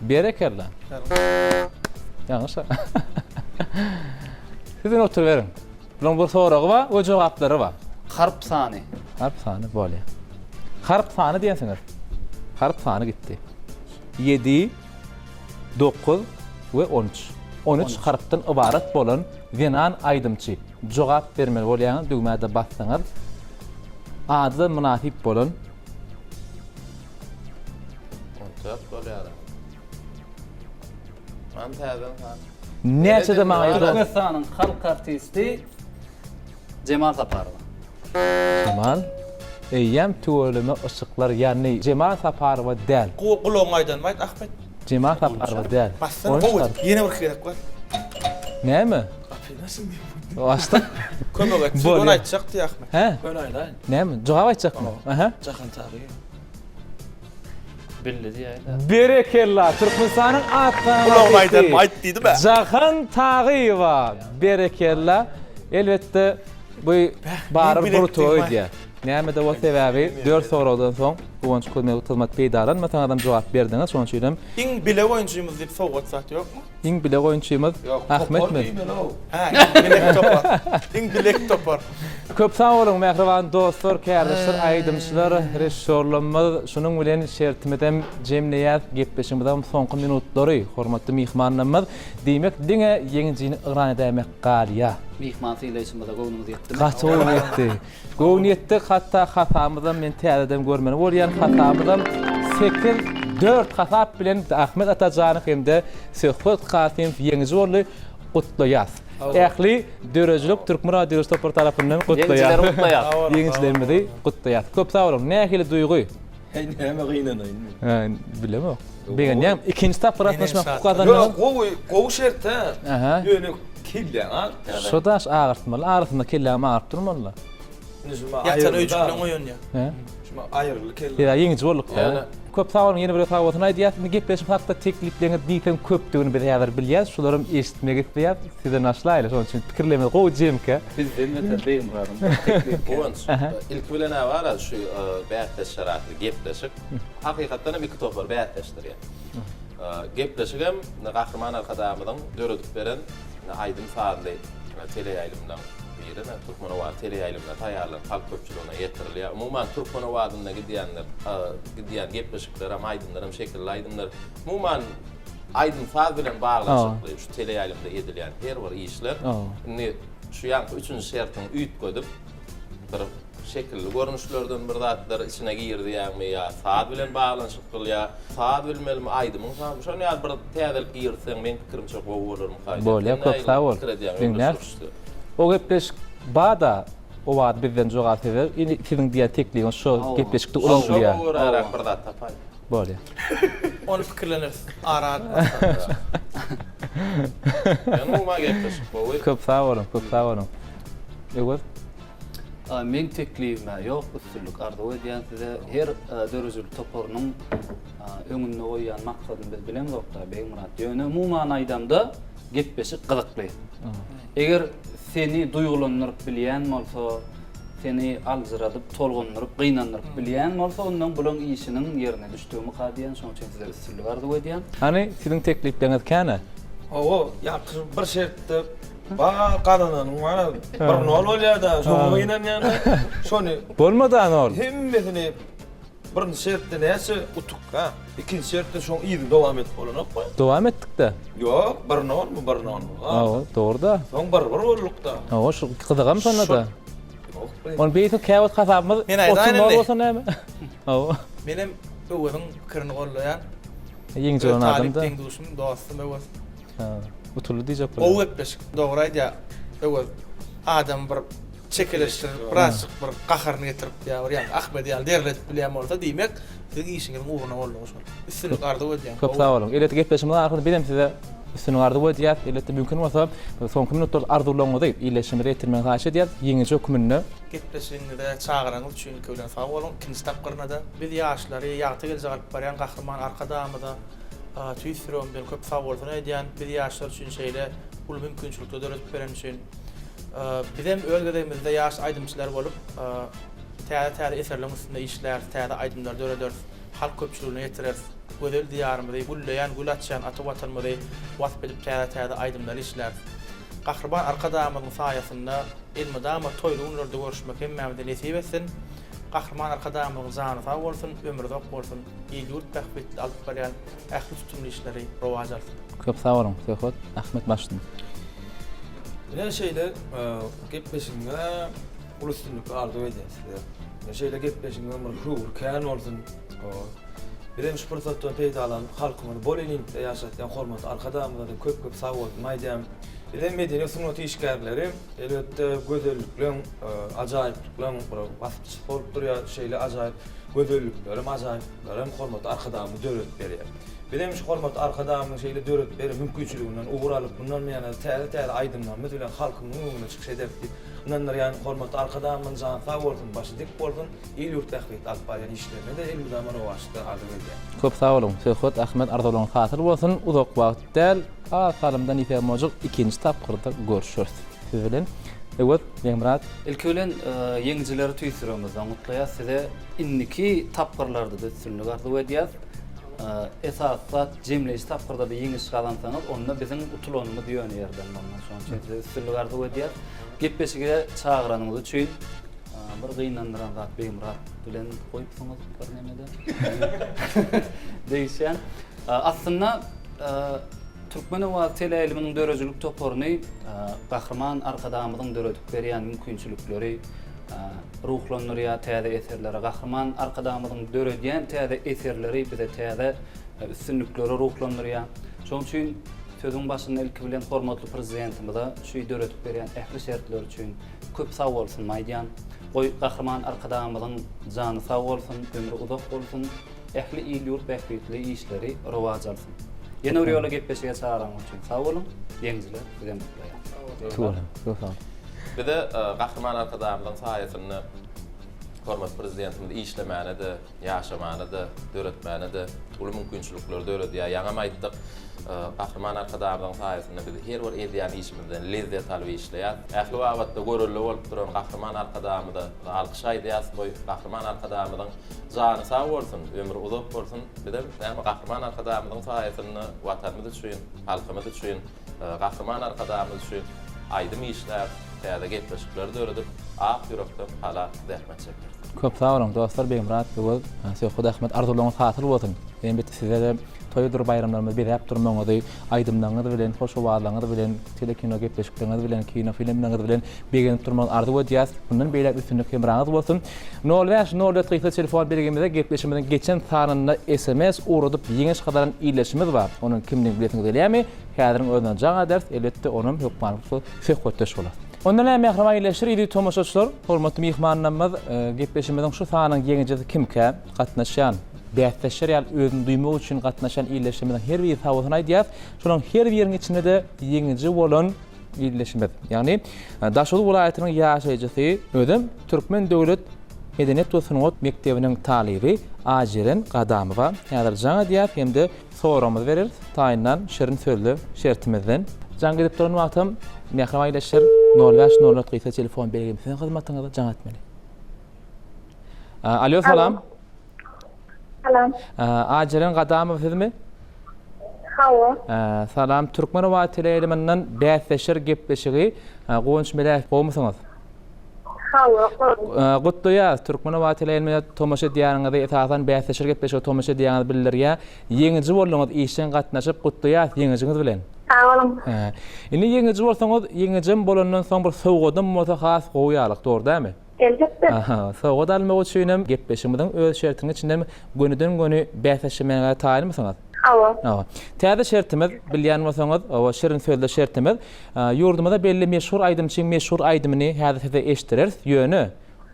S2: Berekella. Yanlış. Sizin otur verin. Bunun bir soragy var, o jogaplary var.
S4: Harp sany.
S2: Harp sany bolýar. Harp sany diýensiňiz. Harp sany gitdi. 7, 9 we 13. 13 harpdan ibaret bolan zenan aydymçy. Jogap bermeli bolýan dügmäde bassaňyz ady munasip bolan
S3: 14 bolýar. Man täzen han.
S2: näçede maňa ýetdi?
S4: Türkmenistan'ın halk artisti Cemal Saparov.
S2: Kemal eýýem töweleme ışıklar ýani Cemal Saparowa däl.
S1: Gulon aydan bayt Ahmet.
S2: Cemal Saparowa däl.
S1: Bassana
S2: 13
S1: gowy.
S2: harp.
S1: Yine bir gerek var.
S2: Näme?
S1: Nasıl
S2: Açdy.
S1: Kömek et.
S2: Bolýar.
S1: Onu aýtjakdy Ahmet.
S2: He?
S5: Ben aydan.
S2: Näme? Jogap aýtjakmy? Aha.
S5: Cahan tarihi.
S4: Belli diye.
S2: Berekella Türkmenistan'ın
S1: Ulan aydan
S2: atkan
S1: ayt deydi be.
S2: Jahan Tağıyeva. Berekella. Elbette bu barı
S1: bilektim
S2: burtoy
S1: var.
S2: diye. Näme de o sebäbi 4 soradan soň Uwanç kömek hyzmat peýdaran adam jogap berdiňiz. Şoň üçin
S1: İň bile oyuncuymuz diýip sowgat satdy ýokmy?
S2: iň bile oyunçymyz Ahmet mi?
S1: Ha, iň bilek topar. İň bilek topar.
S2: Köp sağ olun mehriban dostlar, kardeşler, aýdymçylar, reşorlanma şunun bilen şertmedem jemleýät gepleşimizden soňky minutlary hormatly mihmanlarymyz diýmek diňe ýeňjini ýran edemek galýa.
S4: Mihman sylaýşymyzda gownumuz ýetdi.
S2: Kaç oğlum etti. Goğun etti hatta hatamızdan men täzeden görmeni. Bolýan hatamızdan 8-4 hatap bilen Ahmet Atajanov hemde Söhbet Kasim ýeňji boldy gutlaýas. Ähli dörejilik Türkmen Radio Stopor tarapyndan
S4: Ýeňjiler
S2: gutlaýas.
S4: gutlaýas.
S2: Ýeňjilerimizi gutlaýas. Köp sağ olun. Nähili duýgy?
S5: Näme gynanyň?
S2: Bilemem. Beňem ikinji tapyr atnaşmak
S5: Yok,
S2: kazanýan.
S5: gow şert ha.
S2: Aha.
S5: Ýöne killen ha.
S2: Şodaş ağırtmaly. Ağırtynda kelläme ağırtyp durmaly.
S1: Ýatan öýjü bilen oýun ýa.
S2: He.
S5: Şuma aýrıly kelle.
S2: Ya ýeňji bolduk da. Köp sağ olun ýene bir tawatyny aýdýar. Gepleşip hakda tekliplerini diýsem köpdigini bir ýalar bilýär. Şolarym eşitmek istəyär. Sizden aşlaýly. Şoň üçin pikirlemi goýjemke.
S4: Bizden de beýim muradym.
S3: Uwanç ilk bilen awara şu bäýatda şeratly gepleşik. Hakykatdan hem iki topar bäýatdaşdyr ýa. Gepleşigem gahrman arkadamyň döredip beren Aydın Fadly teleýaýlymdan birine Türkmen Owady teleýaýlymda taýýarlan halk köpçüligine ýetirilýär. Umuman Türkmen Owadyna gidýän gepleşikler hem aýdynlar hem şekilli aýdynlar. Umuman Aydın Fadly bilen baglanşykly şu teleýaýlymda edilýän her bir işler. Indi şu ýanky 3-nji şertiň üýtgedim. Bir şekilli görnüşlerden bir zatlar içine girdi ýa-ni ýa Fadly bilen baglanşykly ýa Fadly bilen Aýdymyň şonu ýa bir täzelik girsen men pikirimçe gowy bolarym haýy.
S2: Bolýar, köp sağ ol. Dinler. O gepleşik bada Owady bizden jogap eder. Indi siziň diýär tekligiň şu gepleşikde ulanýar.
S3: Şonu wurarak bir zat tapay.
S2: Bolýar.
S1: Onu pikirlenir. Aran.
S3: Yani umma gepleşik gowy.
S2: Köp sağ olun, köp sağ olun. Ewet.
S4: Men teklifime ýok, üstünlük arzu edýän size her dörejilik toporunyň öňünde goýan maksadyny biz bilen dokda beýim murat. Ýöne umuman aýdamda gepleşik gyzykly. Eger seni duýgulandyryp bilýän bolsa, seni algyradyp, tolgundyryp, gynandyryp bilýän bolsa, ondan bulan işiniň ýerine düşdüğümü hadýan, şoň üçin size üstünlük arzu edýän.
S2: Hani siziň teklipleriniz käne?
S5: O ýaky bir şertde ba kadanyň var. Bir nol bolýar da, şoňa gynanýan. Şonu
S2: Bolmadan ol.
S5: hemmesini bir şertde näse utuk ha. İkinji şertde şoň ýygy dowam etip bolanok goý.
S2: Dowam etdik de.
S5: Ýok, bir nol mu, bir nol mu?
S2: Awa, doğru da.
S5: Şoň bir bollukda.
S2: Awa, şu gyzygam sana da.
S5: Ýok,
S2: On beýti käwet hasabymyz
S1: Men aýdaýan indi.
S2: bolsa näme? Awa.
S1: Benim öwüniň pikirini gollaýan
S2: Ýeňji olan adam da.
S1: talip duşum, dostum öwüs.
S2: Ha, utully diýjek
S1: O
S2: bolar.
S1: gepleşik dogry aýdýar. Öwüs adam bir çekileştir, birazcık bir gahyryny getirip ýa-bir ýa Ahmet ýa derletip bilýän bolsa diýmek, siz işiňiň uğruna bolýar şol. Üstünlük arzu edýän.
S2: Köp sağ olun. Elet gepleşimden arkadan bilem size üstünü arzu edýär. Elet mümkin bolsa soňky minutlar arzulanmagy diýip ileşimi retirmen haýy edýär. Ýeňiçe hükümünde
S1: Gepleşiňizde çağıraňyz üçin köwlen sag bolun. Ikinji tapgyrynda da biz ýaşlary ýagty geljek alyp barýan gahrman arkadamyda tüýsüren bilen köp sag bolsun edýän biz ýaşlar üçin şeýle ul mümkinçilikler döretip beren üçin bizim ölgedemizde ýaş aýdymçylar bolup täze eserler üstünde işler, täze aýdymlar döredер, halk köpçüligine ýetirer. Gözel diýarymyzy gullaýan, gulatçan, ata watanymyzy wasp edip täze aýdymlar işler. Gahrman arkadamyň saýasynda ilmidama toýrunlarda görüşmek hemmämde nesip etsin. Gahrman arkadamyň jany sag bolsun, ömrü zok bolsun. Ýurt tähbit alyp barýan ähli tutumly işleri rowaj alsyn.
S2: köp sağ olun. Söhbet Ahmet başlady.
S5: Ne şeýle gepleşiňe ulustunluk arzu edýär. Ne şeýle gepleşiňe bir hur kän bolsun. Bilen şu fırsatdan peýda alan halkymyň bolýanynda ýaşatýan hormat arkadamyňda köp sag bolsun aýdýam. Bilen medeni sunat işgärleri elbetde gözellikler, ajaýyplikler, wagtçy bolup durýar şeýle ajaýyp gözellikler, ajaýyplikler hormat arkadamy döretip berýär. Benim şu hormat arkadamyň şeýle döret beri mümkinçiliginden ugur alyp bundan ýa-ni täze aýdymlanma bilen halkyň öňüne çykyş edip bundanlar ýa-ni hormat arkadamyň jany sag bolsun, başy dik bolsun, el ýurt ähliýet alyp barýan işlerine de el zaman o wagtda arzu edýär.
S2: Köp sag bolun. Söhbet Ahmet Ardalaň hatyr bolsun. Uzak wagt däl. Salymdan ýetermejik ikinji tapgyrda görüşürüz. Siz bilen evet, Beýmurat.
S4: Ilkilen ýeňjileri tüýsüremizden mutlaýa size inniki tapgyrlarda da sünnü gardy edýär. Esasda jemleýiş tapgyrda da ýeňiş galansaňyz, onda biziň utulanymyz ýöne ýerden bolmaly. Şoň üçin sünnü gardy edýär. Gepleşige çağıranyňyz üçin bir gynandyran zat Beýmurat bilen goýupsyňyz bir nemede. Değişen. Aslında Türkmen Owat teleýilimiň dörejilik toparyny gahrman arkadamyň döredip berýän mümkinçilikleri ruhlandyrýar, täze eserleri, gahrman arkadamyň döredýän täze eserleri bize täze üstünlikleri ruhlandyrýar. Şoň üçin sözüň başynda ilki bilen hormatly prezidentimize şu döredip berýän ähli şertler üçin köp sag bolsun maýdan. Goý gahrman arkadamyň jany sag bolsun, ömrü uzak bolsun, ähli il ýurt bähbetli işleri rowaj alsyn. Yeni bir yola gepleşige çağıran üçün sağ olun, ýeňjiler bilen mutlaýar.
S2: Çok sağ olun.
S3: Bir de gahrman arkadamyň saýasynda hormat prezidentimiz işlemäne de, ýaşamany da, döretmäne de, uly mümkinçilikleri döredýär. Ýa-ni aýtdyk, gahrman arkadamyň saýasynda biz her bir edýän işimizden lezzet alyp işleýär. Ähli wagtda görüldü bolup duran gahrman arkadamyda alkyş aýdýas, boy gahrman arkadamyň jany sag bolsun, ömrü uzak bolsun. Bir de gahrman arkadamyň saýasynda watanymyz üçin, halkymyz üçin, gahrman arkadamyz üçin aýdym işler, täze gepleşikler döredip, ak ýürekden hala zähmet çekýär.
S2: Köp sag bolun dostlar, Beýmurat bu Söhbet Ahmet Ardalaň hatyr bolsun. Elbetde size de toýdur bayramlarymyz berip durmaňyzy, aýdymlaryňyz bilen, hoşgowalaryňyz bilen, telekino gepleşikleriniz bilen, kino filmleriňiz bilen begenip durmaň arzu edýäs. Bundan beýle üstünlik hemraňyz bolsun. 05 telefon bergimizde gepleşimizden geçen sanyna SMS uradyp ýeňiş gadaran iýleşimiz bar. Onuň kimligini biletiňiz gelýärmi? Häziriň özünden jaňa ders, elbetde onuň hökmanlygy söhbetdeş bolar. Ondan hem mehrama iyileşir idi tomoşaçylar, hormatly mehmanlarymyz gepleşimizden şu sanyň ýeňijisi kimkä gatnaşan, bätleşer ýa özüni duýmak üçin gatnaşan iyileşimizden her bir tawasyny aýdýar. Şonuň her biriniň içinde de ýeňiji bolan iyileşimiz. Ýani Daşoğlu welaýatynyň ýaşaýjysy özüm Türkmen Döwlet Medeniyet we Sanat Mekdebiniň talibi Ajiren Gadamowa häzir jaňa diýip hemde soramyz berer. Taýyndan şerin sözlü şertimizden Can gidip duran wagtym mehrama iýleşir 05 telefon belgimizden hyzmatyňyza jaň etmeli. Alo salam.
S7: Salam.
S2: Ajiren Gadamow sizmi?
S7: Hawa.
S2: Salam. Türkmen Owat teleýiliminden bäsleşir gepleşigi goňş bilen bolmasyňyz.
S7: Hawa.
S2: Gutdoýa Türkmen Owat teleýiliminden tomoşa diýäňizde esasan bäsleşir gepleşigi tomoşa diýäňiz bildirýär. Ýeňiji bolýaňyz işden gatnaşyp gutdoýa ýeňijiňiz bilen. Indi ýeňiji bolsaňyz, ýeňijim bolandan soň bir sowgadym bolsa has goýýarlyk, dogry dämi?
S7: Elbetde.
S2: Sowgad almak üçin gepleşimiziň öz şertiniň içinden gönüden göni bäsleşmäge taýinmysyňyz?
S7: Hawa.
S2: Täze şertimiz bilýän bolsaňyz, o şerin sözde şertimiz, ýurdumyzda belli meşhur aýdymçyň meşhur aýdymyny häzir size eşitdireriz. Ýöne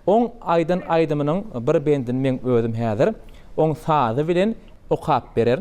S2: 10 aýdyn aýdymynyň bir bendini men özüm häzir 10 sazy bilen okap berer.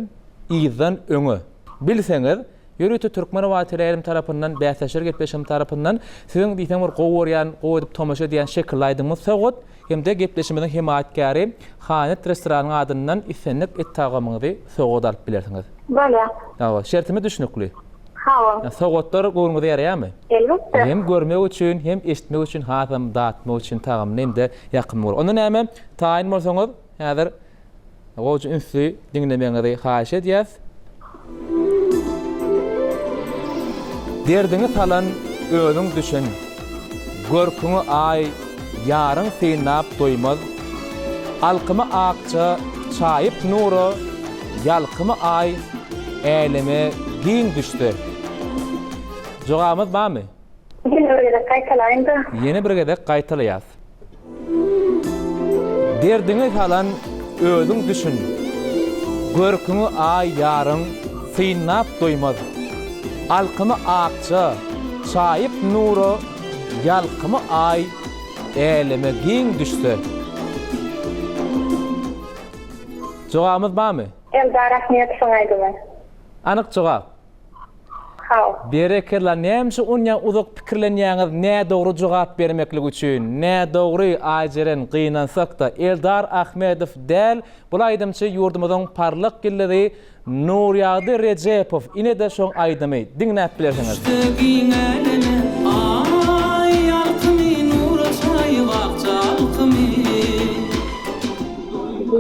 S2: Ýyzdan öňe. Bilseňiz, Yürütü Türkmen Owat teleýilim tarapyndan, bäsleşir gepleşim tarapyndan siziň diýsen bir gowurýan, goýup tomoşa diýen şekil aýdymyz sogat, hemde gepleşimiziň himayatkary Hanet restoranyň adyndan isenlik etdagamyňy sogat alyp bilersiňiz.
S7: Bolýar.
S2: Ýa, şertimi düşünükli.
S7: Hawa.
S2: Sogatlar gowruňyza ýaraýarmy?
S7: Elbetde.
S2: Hem görmek üçin, hem eşitmek üçin, hasam dağıtmak üçin tagam nemde ýakyn bolar. Onda näme? Taýin bolsaňyz, häzir gowjy ünsü dinlemeňizi haýyş edýäs. Derdiňi salan özüň düşün. Görküňi ay, ýaryň synap doýmaz. Alkymy akça, çaýyp nuru, ýalkymy ay, elime giň düşdi. Jogabymyz barmy? Ýene bir gezek gaýtalaýas. Derdiňi salan özüň düşün. Görküňi ay, ýaryň synap doýmaz. Alkymy akça, çaýyp nuru, ýalkymy ay, elime giň düşdi. Jogabymyz barmy?
S7: Eldar Ahmet soňaýdymy?
S2: Anyk jogap.
S7: Hawa.
S2: Berekerler nämse onýa uzak pikirlenýäňiz, nä dogry jogap bermeklik üçin, nä dogry ajeren gynansak da Eldar Ahmedow däl, bu aýdymçy ýurdumyzyň parlak gilleri Nurýady Rejepow ine de şoň aýdymy diňläp bilersiňiz.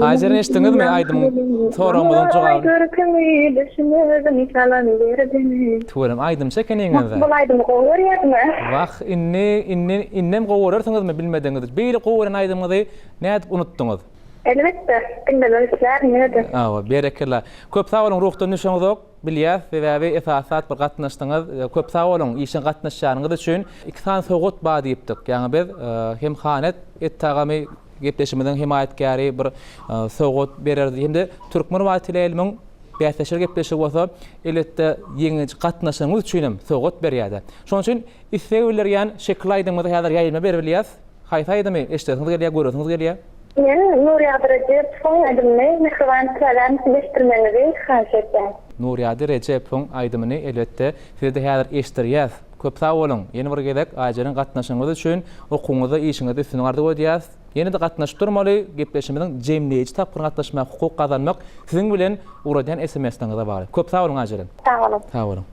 S2: Ajeren eşdiňizmi aýdymyň soramyň jogaby?
S7: Görkemi düşünürdüm ikalan berdimi.
S2: Tuwaram aýdym çekeneňiz.
S7: Bu aýdym goýarýarmy?
S2: Wah innem gowurarsyňyzmy bilmediňiz. Beýle gowuran aýdymyzy nädip unutdyňyz?
S7: Elbetde. Dinleýär näde?
S2: Awa, berekerler. Köp sag bolun ruhdan nüşaňyz bilýär we esasat bir gatnaşdyňyz. Köp sag bolun işin gatnaşýanyňyz üçin iksan sogut ba diýipdik. Ýani biz hem hanet ettagamy gepleşmeden himayetgäri bir sogut bererdi. Hem-de türkmen wagtylaryň bäsleşir gepleşik bolsa, eletde ýeňi gatnaşyňyz üçin sogut berýärdi. Şoň üçin islegler ýan şeklaýdyňyz häzir ýaýylma berbilýär. Haýsaýdymy? Eşdäňiz gelýär, görüňiz gelýär.
S7: Men Nurýady Rejepow soňaýdymy, mehriban kalam bildirmenizi haýy etdim.
S2: Nurýady Rejepow aýdymyny elbetde sizde häzir eşdirýäs. Köp sag bolun. Ýeni bir gezek ajyryň gatnaşyňyz üçin okuňyzy işiňizi üstünňardy goýdýas. Ýene de gatnaşyp durmaly, gepleşmeden jemleýici tapyr gatnaşmak, hukuk kazanmak siziň bilen uradan SMS-ňyzda bar. Köp sag bolun ajyryň.
S7: Sag bolun.
S2: Sag bolun.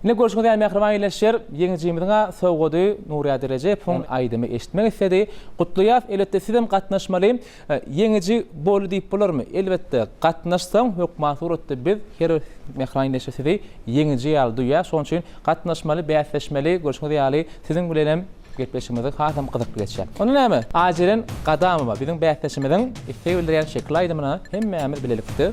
S2: Ine görüşmek ýa mehriban ýeşler, ýeňijimiňe sowgady Nurýady Rejepow aýdymy eşitmek istedi. Gutluýas elbetde sizem gatnaşmaly. Ýeňiji bolu diýip bolarmy? Elbetde gatnaşsaň hökma suratda biz her mehriban ýeşesidi ýeňiji ýaly duýýar. Şoň üçin gatnaşmaly, bäsleşmeli, görüşmek ýaly siziň bilenem gepleşmemiz hasam gyzykly geçýär. Onu näme? Ajeren gadamy bar. Biziň bäsleşmeden isleýän şekil aýdymyna hemme ämir bilelikdi.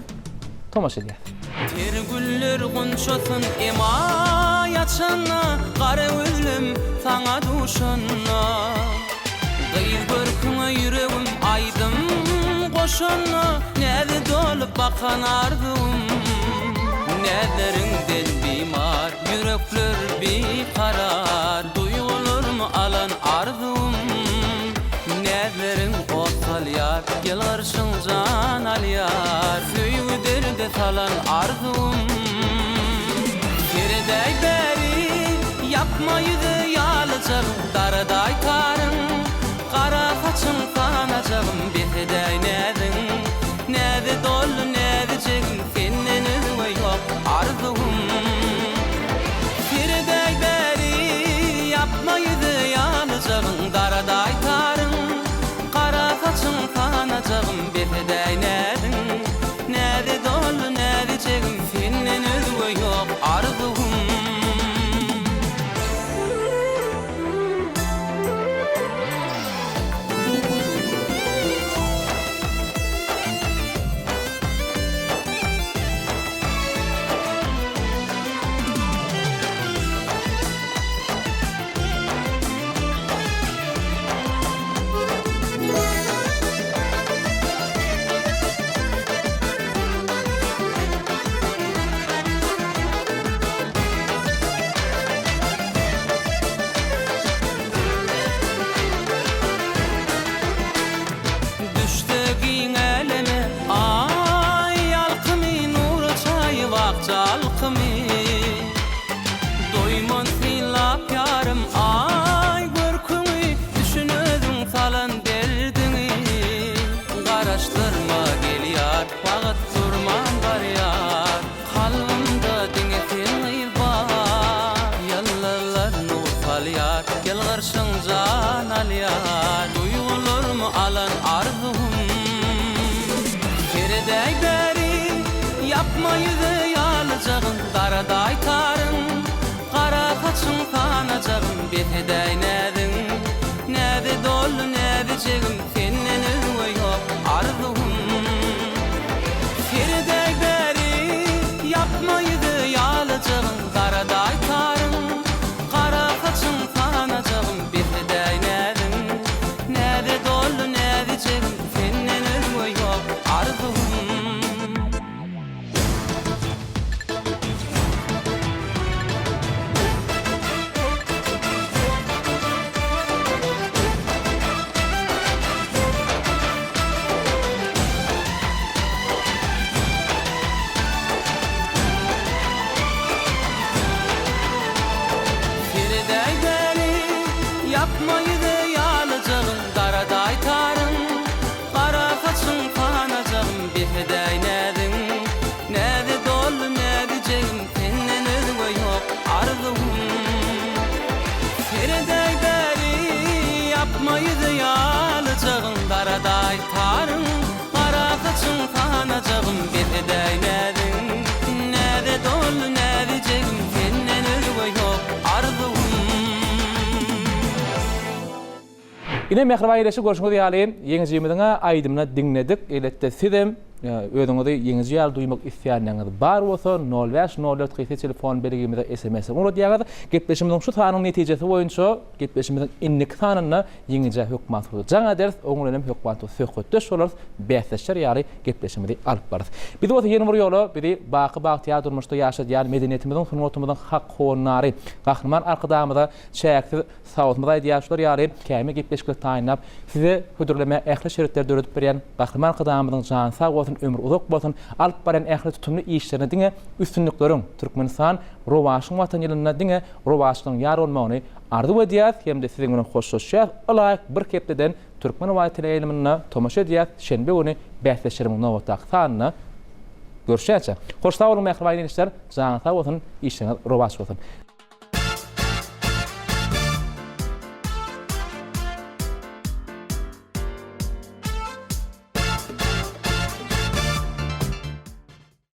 S2: Tomaş edýär.
S8: Ter güller gonşasın emayaçana, qara özlüm saňa duşana. Gyýy görküňe ýüregim aýdym goşana, näde dolup bakan arzum. Näderiňden bimar, ýürekler bikarar, duýgularmy alan arzum. Näderiň osalýar, gel garşyň jan alýar, süýgü derde salan arzum. Keredäy beri yapmaýdy ýalyjak, daraday tarym, qara saçyň sanajagym, behdäy nädin, näde dolly näde jegim, senden özüňe ýok arzum. Keredäy beri yapmaýdy ýalyjak, daraday tarym, qara saçyň sanajagym, behdäy nädin, näde dolly näde jegim, senden özüňe ýok arzum. Yapmaýdy ýalyjagyn, daraday tarym, qara saçyň sanajagym, behdäy nädin, näde dolly näde jegim, senden özüňe ýok arzum. Keredäy beri yapmaýdy ýalyjagyn, daraday tarym, qara saçyň sanajagym, behdäy nädin, näde dolly näde jegim, senden özüňe ýok arzum. yapmaydı yalacağım Qarada aytarım Qara saçın fanacağım Bir hedey nedin Nede dolu nede cegim Senden özüme yok arzum Feredey beri yapmaydı yalacağım Qarada aytarım Qara saçın fanacağım Bir hedey nedin Nede dolu nede cegim Senden özüme yok arzum
S2: Yine Mehriban Eylesi görüşmek ýaly ýeňi jemgyňa aýdymyna diňledik. Eletde sizem özüňizi ýeňi ýal duýmak isleýänler bar bolsa 0504 qysa telefon belgimizde SMS urut ýagar. Gepleşimiziň şu tanyň netijesi boýunça gepleşimiziň innik tanyny ýeňice hökmat boldy. Jaňa ders oňulenem hökmaty söhbetdeş bolar, bäsleşer ýaly gepleşimizi alyp barys. Biz bu ýeni bir ýola biri baky durmuşda ýaşaýan medeniýetimizin hurmatymyzyň hak honary gahryman arkadamyda çäksiz sawatmyda ýaşlar ýaly käme gepleşiklik taýynap size hödürleme ähli şeritler döredip berýän gahryman arkadamyzyň jan sag bolsun, ömür uzak bolsun, alyp baran ähli tutumly işlerine diňe üstünlikleriň Türkmenistan rowaşyň watan ýylyna diňe rowaşynyň ýar bolmagyny ardy edýär hemde siziň bilen hoşlaşýar. Alaýyk bir kepdeden Türkmen wagty eýlemine tomaşa edýär. Şenbe güni bäsleşiriň nowataq sanyny görüşýärçe. Hoş sag bolun Mehriban Eylesler, jan sag bolsun, işiniz rowaş bolsun.